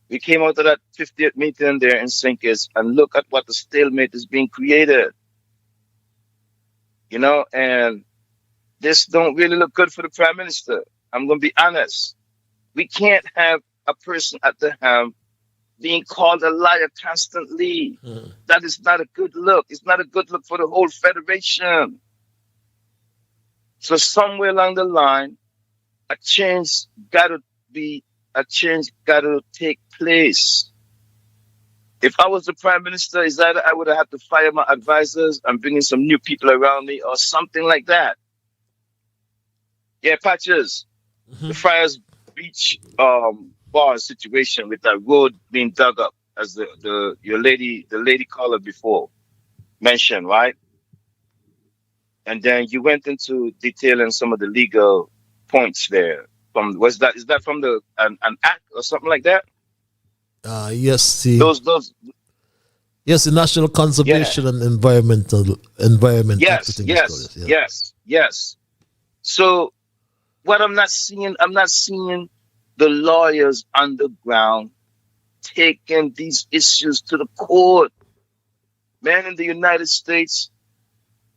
We came out of that 50th meeting there in St. Kitts and look at what the stalemate is being created. You know, and this don't really look good for the prime minister. I'm going to be honest. We can't have a person at the helm being called a liar constantly. That is not a good look. It's not a good look for the whole federation. So somewhere along the line, a change got to take place. If I was the prime minister, is either I would have had to fire my advisors and bring in some new people around me or something like that. Yeah, Patches, the Friars Beach bar situation with that road being dug up, as the lady caller before mentioned, right? And then you went into detailing some of the legal points there. Is that from an act or something like that? Yes, Those the National Conservation and Environment Act. Yes. So what I'm not seeing the lawyers on the ground taking these issues to the court. Man, in the United States,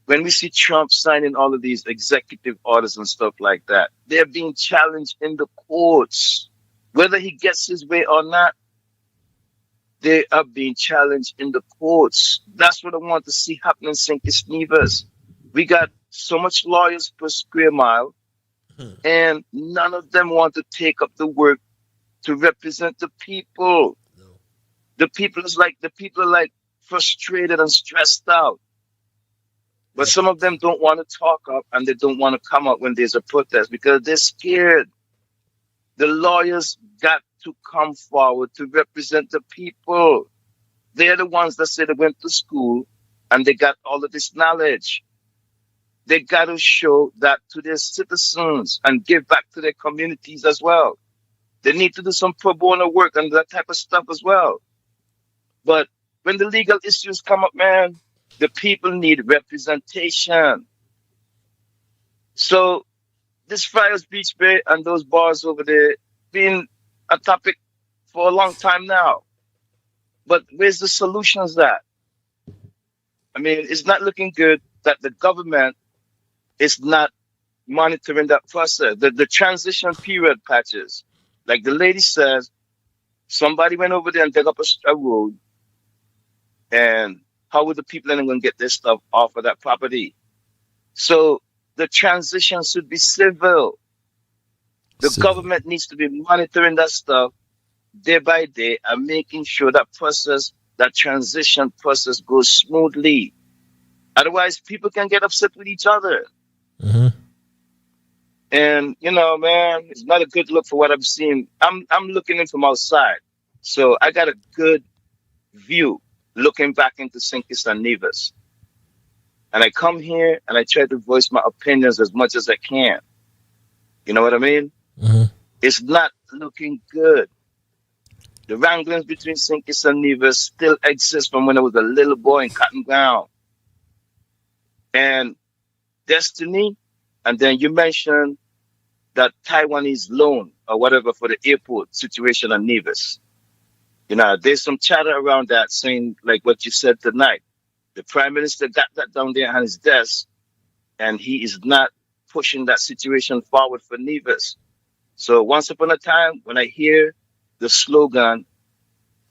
when we see Trump signing all of these executive orders and stuff like that, they're being challenged in the courts. Whether he gets his way or not, they are being challenged in the courts. That's what I want to see happen in St. Kitts Nevis. We got so much lawyers per square mile, and none of them want to take up the work to represent the people. No. The people are like frustrated and stressed out. But some of them don't want to talk up and they don't want to come out when there's a protest because they're scared. The lawyers got to come forward to represent the people. They're the ones that say they went to school and they got all of this knowledge. They got to show that to their citizens and give back to their communities as well. They need to do some pro bono work and that type of stuff as well. But when the legal issues come up, man, the people need representation. So this Friars Beach Bay and those bars over there been a topic for a long time now. But where's the solutions at? I mean, it's not looking good that the government is not monitoring that process. The transition period Patches. Like the lady says, somebody went over there and dug up a road. And how would the people then going to get their stuff off of that property? So the transition should be civil. The government needs to be monitoring that stuff day by day and making sure that transition process goes smoothly. Otherwise, people can get upset with each other. Mm-hmm. And, you know, man, it's not a good look for what I'm seeing. I'm looking in from outside. So I got a good view looking back into St. Kitts and Nevis. And I come here and I try to voice my opinions as much as I can. You know what I mean? Mm-hmm. It's not looking good. The wranglings between St. Kitts and Nevis still exist from when I was a little boy in Cotton Ground. And Destiny, and then you mentioned that Taiwanese loan or whatever for the airport situation in Nevis. You know, there's some chatter around that saying, like what you said tonight. The prime minister got that down there on his desk, and he is not pushing that situation forward for Nevis. So once upon a time, when I hear the slogan,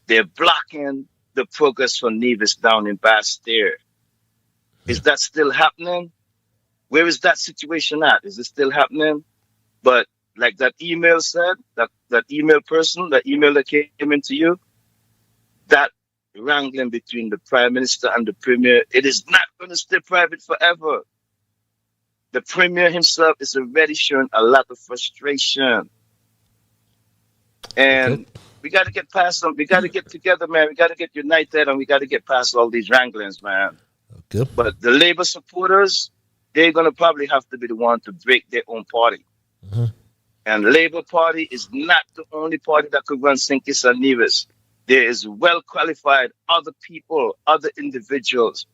they're blocking the progress for Nevis down in Basse-Terre. Is that still happening? Where is that situation at? Is it still happening? But like that email said, that email that came into you, that wrangling between the prime minister and the premier, it is not going to stay private forever. The premier himself is already showing a lot of frustration. And we got to get past them. We got to get together, man. We got to get united and we got to get past all these wranglings, man. Okay. But the Labour supporters, they're going to probably have to be the one to break their own party. And Labour Party is not the only party that could run Sinkis and Nevis. There is well qualified other people, other individuals.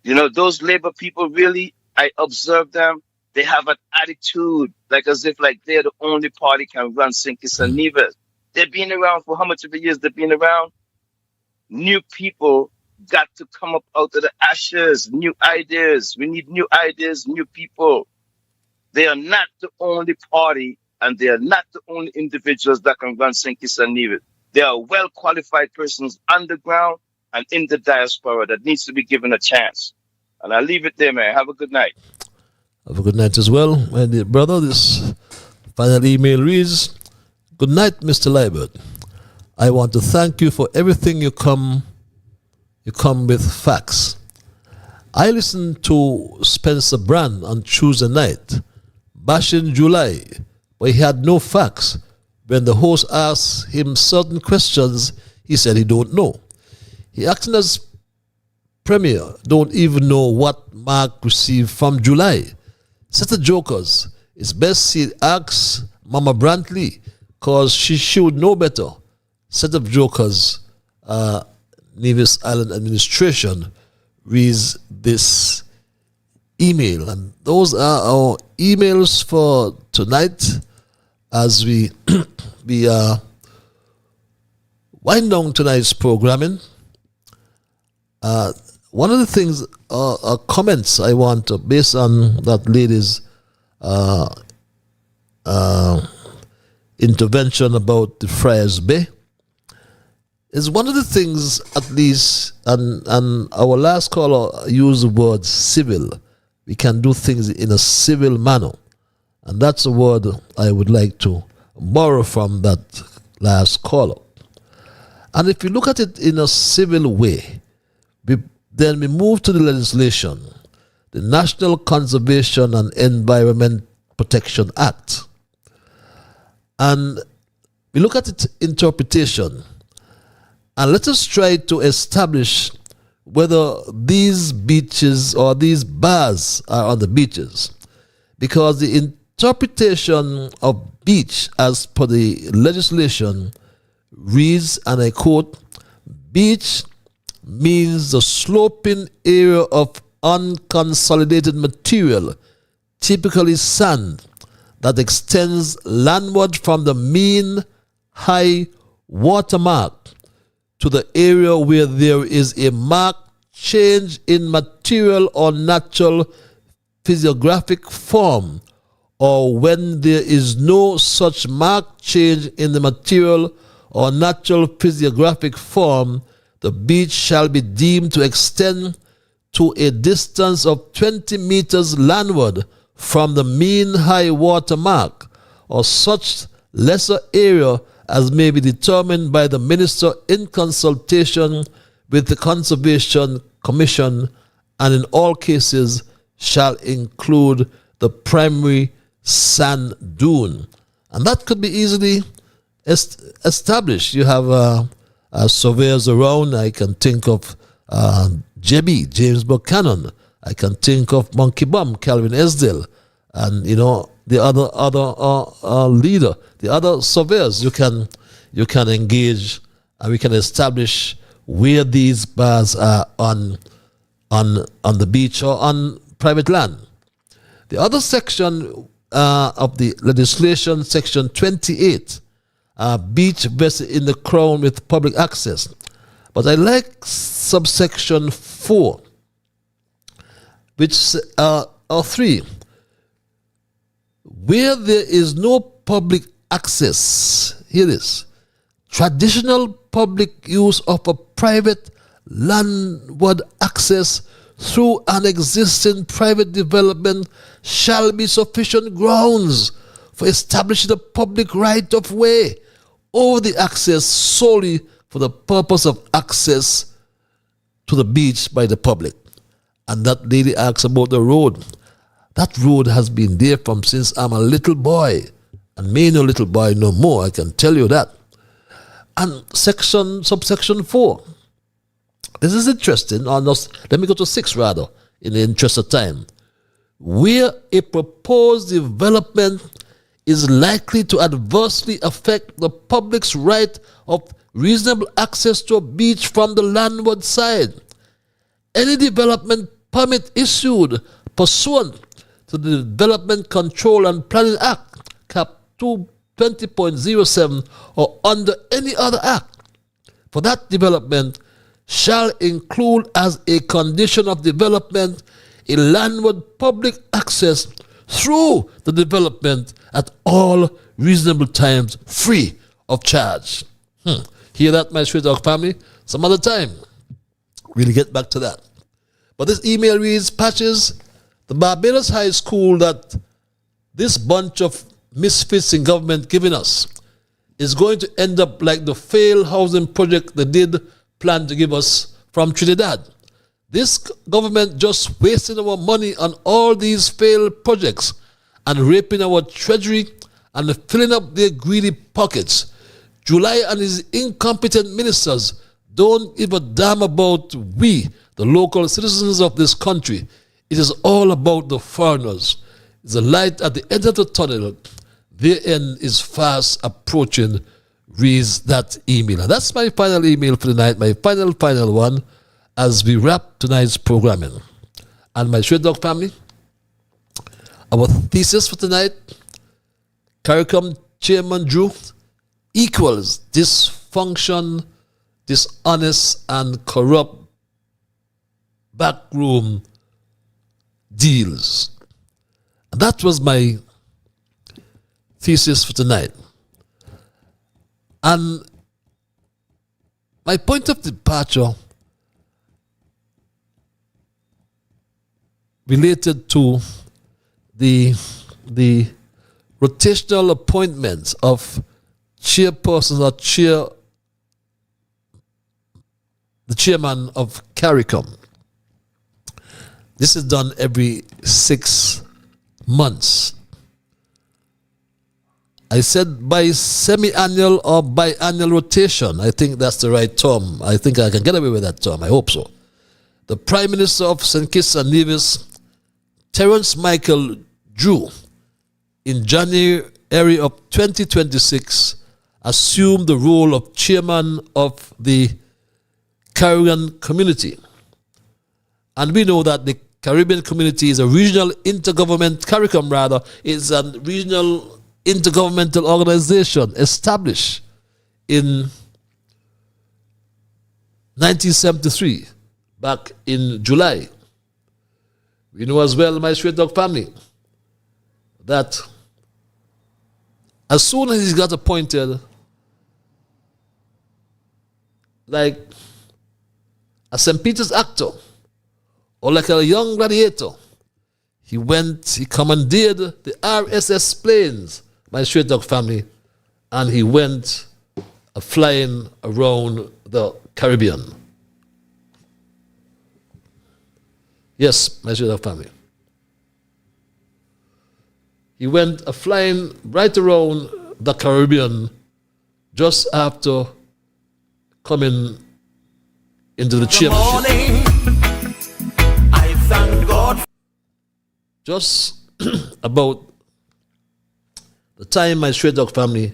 You know, those Labour people really, I observe them, they have an attitude like as if like they're the only party can run Sinkis and Nevis. They've been around for how much of the years they've been around? New people got to come up out of the ashes, new ideas. We need new ideas, new people. They are not the only party and they are not the only individuals that can run Sinkis and Nevis. There are well qualified persons underground and in the diaspora that needs to be given a chance. And I'll leave it there, man. Have a good night. Have a good night as well, my dear brother. This final email reads, "Good night, Mr. Liebert. I want to thank you for everything you come with facts. I listened to Spencer Brand on Tuesday night, bashing July, but he had no facts. When the host asked him certain questions, he said he don't know. He acting as premier, don't even know what Mark received from July. Set of jokers. It's best he asks Mama Brantley, cause she would know better. Set of jokers, Nevis Island Administration reads this email. And those are our emails for tonight as we wind down tonight's programming. One of the things, comments I want to, based on that lady's intervention about the Friars Bay, is one of the things, at least, and our last caller used the word civil. We can do things in a civil manner. And that's a word I would like to borrow from that last caller. And if you look at it in a civil way, then we move to the legislation, the National Conservation and Environment Protection Act. And we look at its interpretation, and let us try to establish whether these beaches or these bars are on the beaches. Because the interpretation of beach as per the legislation reads, and I quote, "Beach means the sloping area of unconsolidated material, typically sand, that extends landward from the mean high water mark to the area where there is a marked change in material or natural physiographic form, or when there is no such marked change in the material or natural physiographic form, the beach shall be deemed to extend to a distance of 20 meters landward from the mean high water mark, or such lesser area as may be determined by the minister in consultation with the Conservation Commission, and in all cases shall include the primary sand dune." And that could be easily established. You have surveyors around. I can think of JB, James Buchanan. I can think of Monkey Bum, Calvin Esdale, and the other leader, the other surveyors. You can engage, and we can establish where these bars are on the beach or on private land. The other section of the legislation, section 28, beach vested in the Crown with public access. But I like subsection 4, which or 3, where there is no public access. Hear this: traditional public use of a private landward access through an existing private development shall be sufficient grounds for establishing a public right of way over the access solely for the purpose of access to the beach by the public. And that lady asks about the road. That road has been there from since I'm a little boy, and me no little boy no more, I can tell you that. And subsection 4, This is interesting. Let me go to 6 rather, in the interest of time. Where a proposed development is likely to adversely affect the public's right of reasonable access to a beach from the landward side. Any development permit issued pursuant to the Development Control and Planning Act, Cap 220.07, or under any other act for that development shall include as a condition of development a landward public access through the development at all reasonable times free of charge. Hear that, my Straight Dog family? Some other time, we'll get back to that. But this email reads, Patches, the Barbados High School that this bunch of misfits in government giving us is going to end up like the failed housing project they did plan to give us from Trinidad. This government just wasting our money on all these failed projects and raping our treasury and filling up their greedy pockets. July and his incompetent ministers don't give a damn about we, the local citizens of this country. It is all about the foreigners. It's a light at the end of the tunnel. Their end is fast approaching, reads that email. And that's my final email for the night, my final one, as we wrap tonight's programming. And my Straight Dog family, our thesis for tonight, CARICOM Chairman Drew, equals dysfunction, dishonest and corrupt backroom deals. And that was my thesis for tonight. And my point of departure related to the rotational appointments of chairpersons or the chairman of CARICOM. This is done every 6 months. I said by semi-annual or biannual rotation. I think that's the right term. I think I can get away with that term. I hope so. The Prime Minister of St. Kitts and Nevis, Terence Michael Drew, in January of 2026, assumed the role of chairman of the Caribbean community. And we know that the Caribbean community is a regional intergovernment, CARICOM rather, is a regional intergovernmental organization established in 1973, back in July. We know as well, my Straight Dog family, that as soon as he got appointed, like a St. Peter's actor, or like a young gladiator, he commandeered the RSS planes, my Straight Dog family, and he went flying around the Caribbean. Yes, my Straight Dog family. He went flying right around the Caribbean just after coming into the chairmanship. I thank God. Just about the time, my Straight Dog family,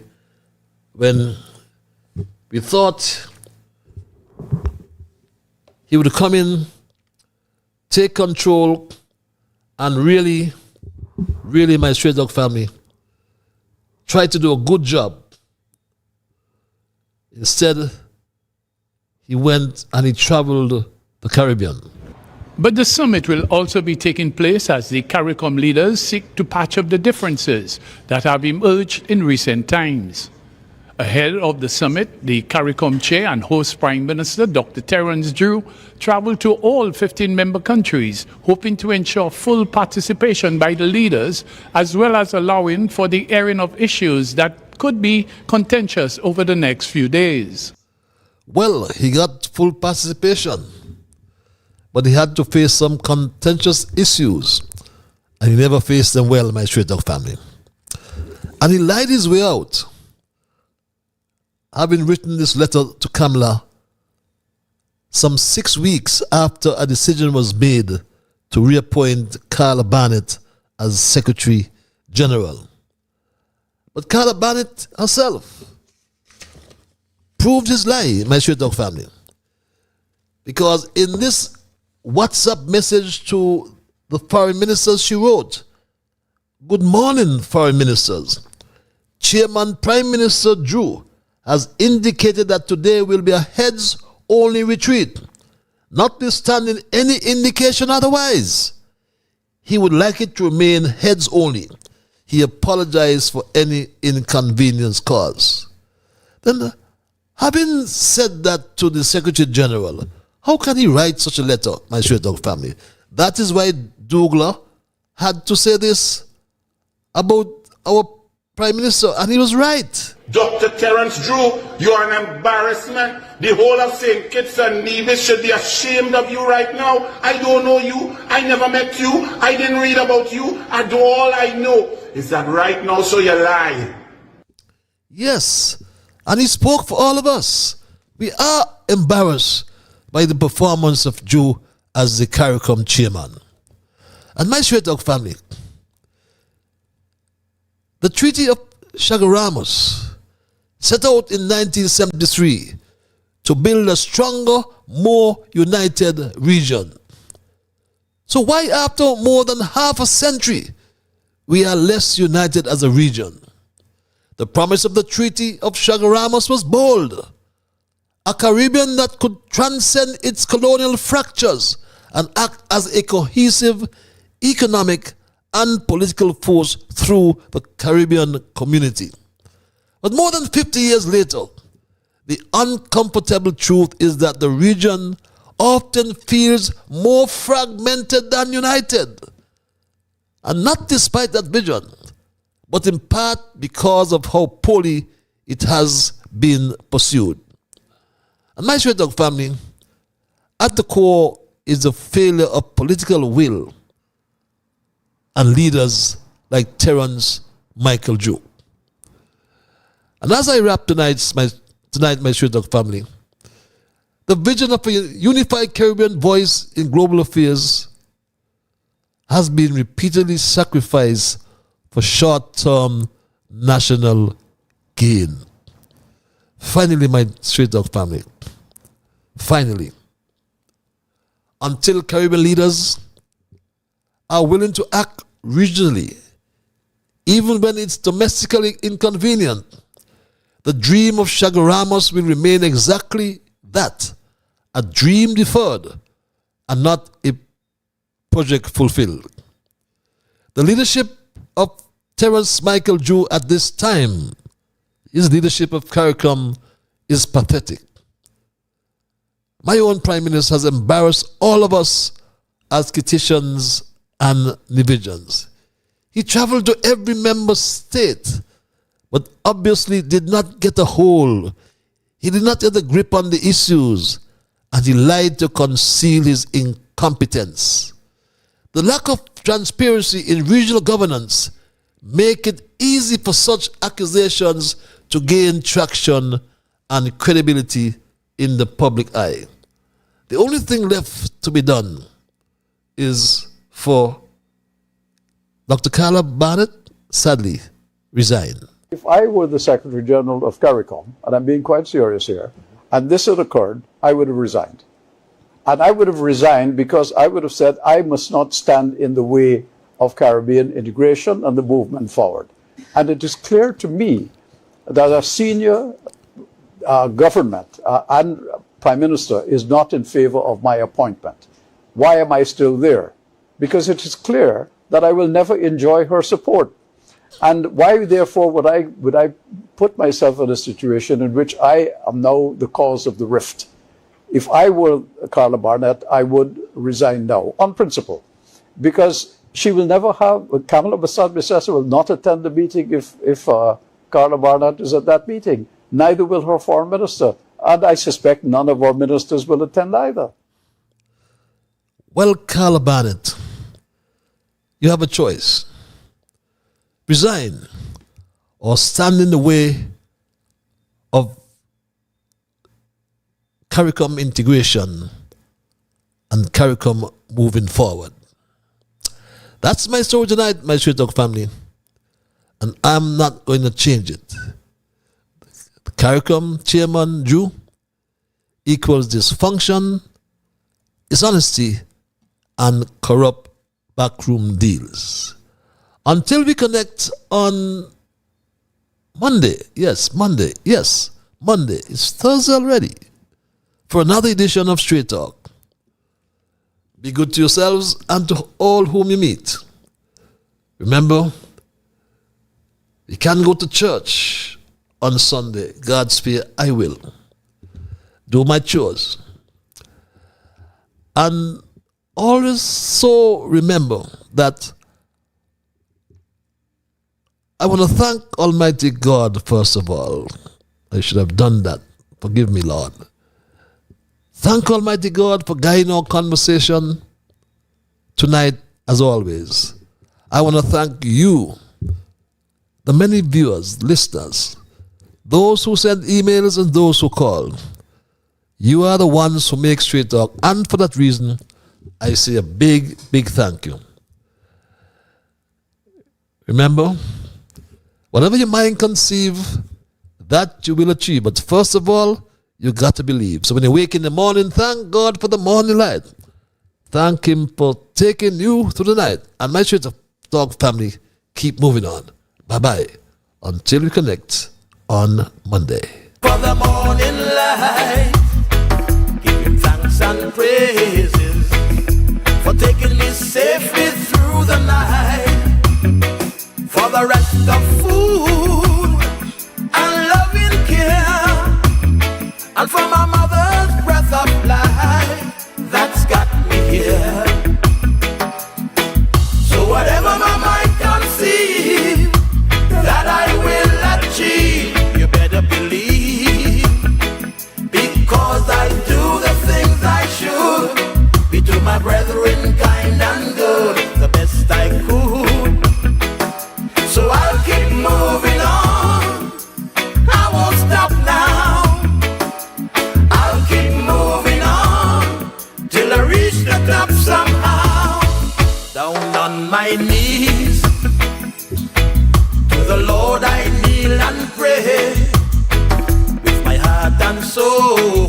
when we thought he would come in, take control, and really, my Straight Dog family, try to do a good job. Instead, he went and he traveled the Caribbean. But the summit will also be taking place as the CARICOM leaders seek to patch up the differences that have emerged in recent times. Ahead of the summit, the CARICOM chair and host Prime Minister Dr. Terence Drew traveled to all 15 member countries, hoping to ensure full participation by the leaders, as well as allowing for the airing of issues that could be contentious over the next few days. Well, he got full participation, but he had to face some contentious issues, and he never faced them well, my Straight Dog family. And he lied his way out, having written this letter to Kamala some 6 weeks after a decision was made to reappoint Carla Barnett as Secretary General. But Carla Barnett herself proved his lie, my Straight Dog family. Because in this WhatsApp message to the foreign ministers, she wrote, "Good morning, foreign ministers. Chairman Prime Minister Drew has indicated that today will be a heads-only retreat, notwithstanding any indication otherwise. He would like it to remain heads only. He apologized for any inconvenience caused." Then, having said that to the Secretary General, how can he write such a letter, my Straight Dog family? That is why Douglas had to say this about our Prime Minister, and he was right. Dr. Terence Drew, you are an embarrassment. The whole of St. Kitts and Nevis should be ashamed of you right now. I don't know you. I never met you. I didn't read about you. And all I know is that right now, so you lie. Yes, and he spoke for all of us. We are embarrassed by the performance of Drew as the CARICOM chairman. And my Straight Dog family, the Treaty of Chaguaramas set out in 1973 to build a stronger, more united region. So why after more than half a century we are less united as a region? The promise of the Treaty of Chaguaramas was bold. A Caribbean that could transcend its colonial fractures and act as a cohesive economic and political force through the Caribbean community. But more than 50 years later, the uncomfortable truth is that the region often feels more fragmented than united. And not despite that vision, but in part because of how poorly it has been pursued. And my Straight Dog family, at the core is the failure of political will and leaders like Terence Michael Drew. And as I wrap tonight, my Straight Dog family, the vision of a unified Caribbean voice in global affairs has been repeatedly sacrificed for short-term national gain. Finally, my Straight Dog family, finally, until Caribbean leaders are willing to act regionally, even when it's domestically inconvenient, the dream of Chaguaramas will remain exactly that, a dream deferred and not a project fulfilled. The leadership of Terence Michael Drew at this time, his leadership of CARICOM, is pathetic. My own Prime Minister has embarrassed all of us as Kittitians and Nevisians. He traveled to every member state, but obviously did not get a hold. He did not get a grip on the issues, and he lied to conceal his incompetence. The lack of transparency in regional governance make it easy for such accusations to gain traction and credibility in the public eye. The only thing left to be done is for Dr. Carla Barnett, sadly, resign. If I were the Secretary General of CARICOM, and I'm being quite serious here, and this had occurred, I would have resigned. And I would have resigned because I would have said I must not stand in the way of Caribbean integration and the movement forward. And it is clear to me that a senior government and Prime Minister is not in favor of my appointment. Why am I still there? Because it is clear that I will never enjoy her support. And why, therefore, would I put myself in a situation in which I am now the cause of the rift? If I were Carla Barnett, I would resign now, on principle, because she will never have, Kamala Bissat-Bissessar will not attend the meeting if Carla Barnett is at that meeting. Neither will her foreign minister. And I suspect none of our ministers will attend either. Well, Carla Barnett, you have a choice. Resign or stand in the way of CARICOM integration and CARICOM moving forward. That's my story tonight, my Straight Talk family, and I'm not going to change it. The CARICOM chairman Drew equals dysfunction, dishonesty, and corrupt backroom deals. Until we connect on Monday, Monday, it's Thursday already, for another edition of Straight Talk. Be good to yourselves and to all whom you meet. Remember, you can go to church on Sunday. God's fear, I will. Do my chores. And always so remember that I want to thank Almighty God first of all. I should have done that. Forgive me, Lord. Thank Almighty God for guiding our conversation tonight as always. I want to thank you, the many viewers, listeners, those who send emails and those who call. You are the ones who make Straight Talk, and for that reason, I say a big, big thank you. Remember, whatever your mind conceive, that you will achieve. But first of all, you got to believe. So when you wake in the morning, thank God for the morning light. Thank Him for taking you through the night. And my Straight Talk family, keep moving on. Bye-bye. Until we connect on Monday. For the morning light, give Him thanks and praises for taking me safely through the night. For the rest of food and loving care, and for my mother's breath of life that's got me here. So whatever my mind conceive that I will achieve, you better believe, because I do the things I should, be to my brethren kind and good, the best I could. So I'll keep moving on, I won't stop now. I'll keep moving on till I reach the top somehow. Down on my knees, to the Lord I kneel and pray, with my heart and soul,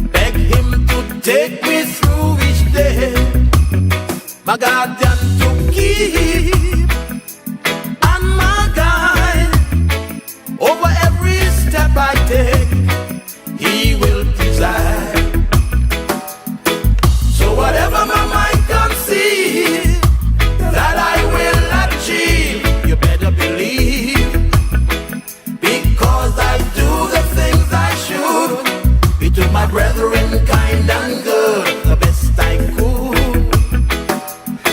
beg Him to take me through each day, my guardian to keep and my guide over every step I take. He will preside. So whatever my mind conceive that I will achieve, you better believe, because I do the things I should, be to my brethren kind and good, the best I could.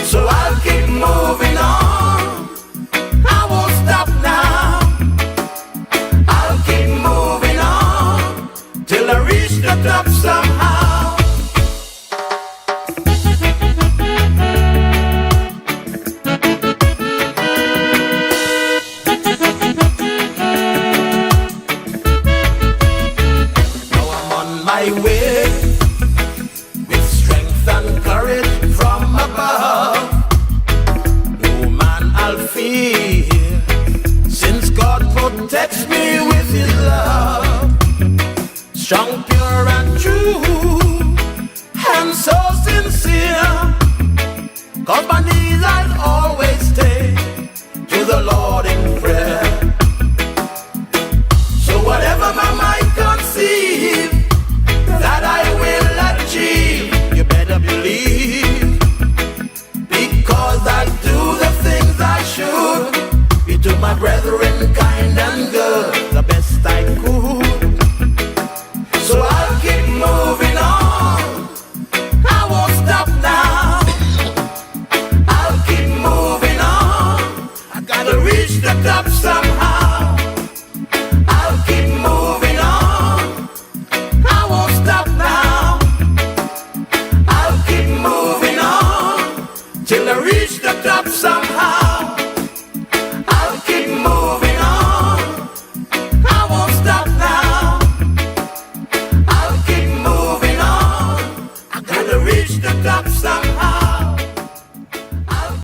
So I'll keep moving on, I won't stop now. I'll keep moving on till I reach the top somehow. Now I'm on my way, with strength and courage from above. No man I'll fear, since God protects me with His love. Strong, pure and true, and so sincere, 'cause my knees I'll always stay to the Lord in prayer. So whatever my mind conceive that I will achieve, you better believe, because I do the things I should, be to my brethren kind and good, the best I could. So I'll keep moving on, I won't stop now. I'll keep moving on, I gotta reach the top somehow. I'll keep moving on, I won't stop now. I'll keep moving on till I reach the top somehow.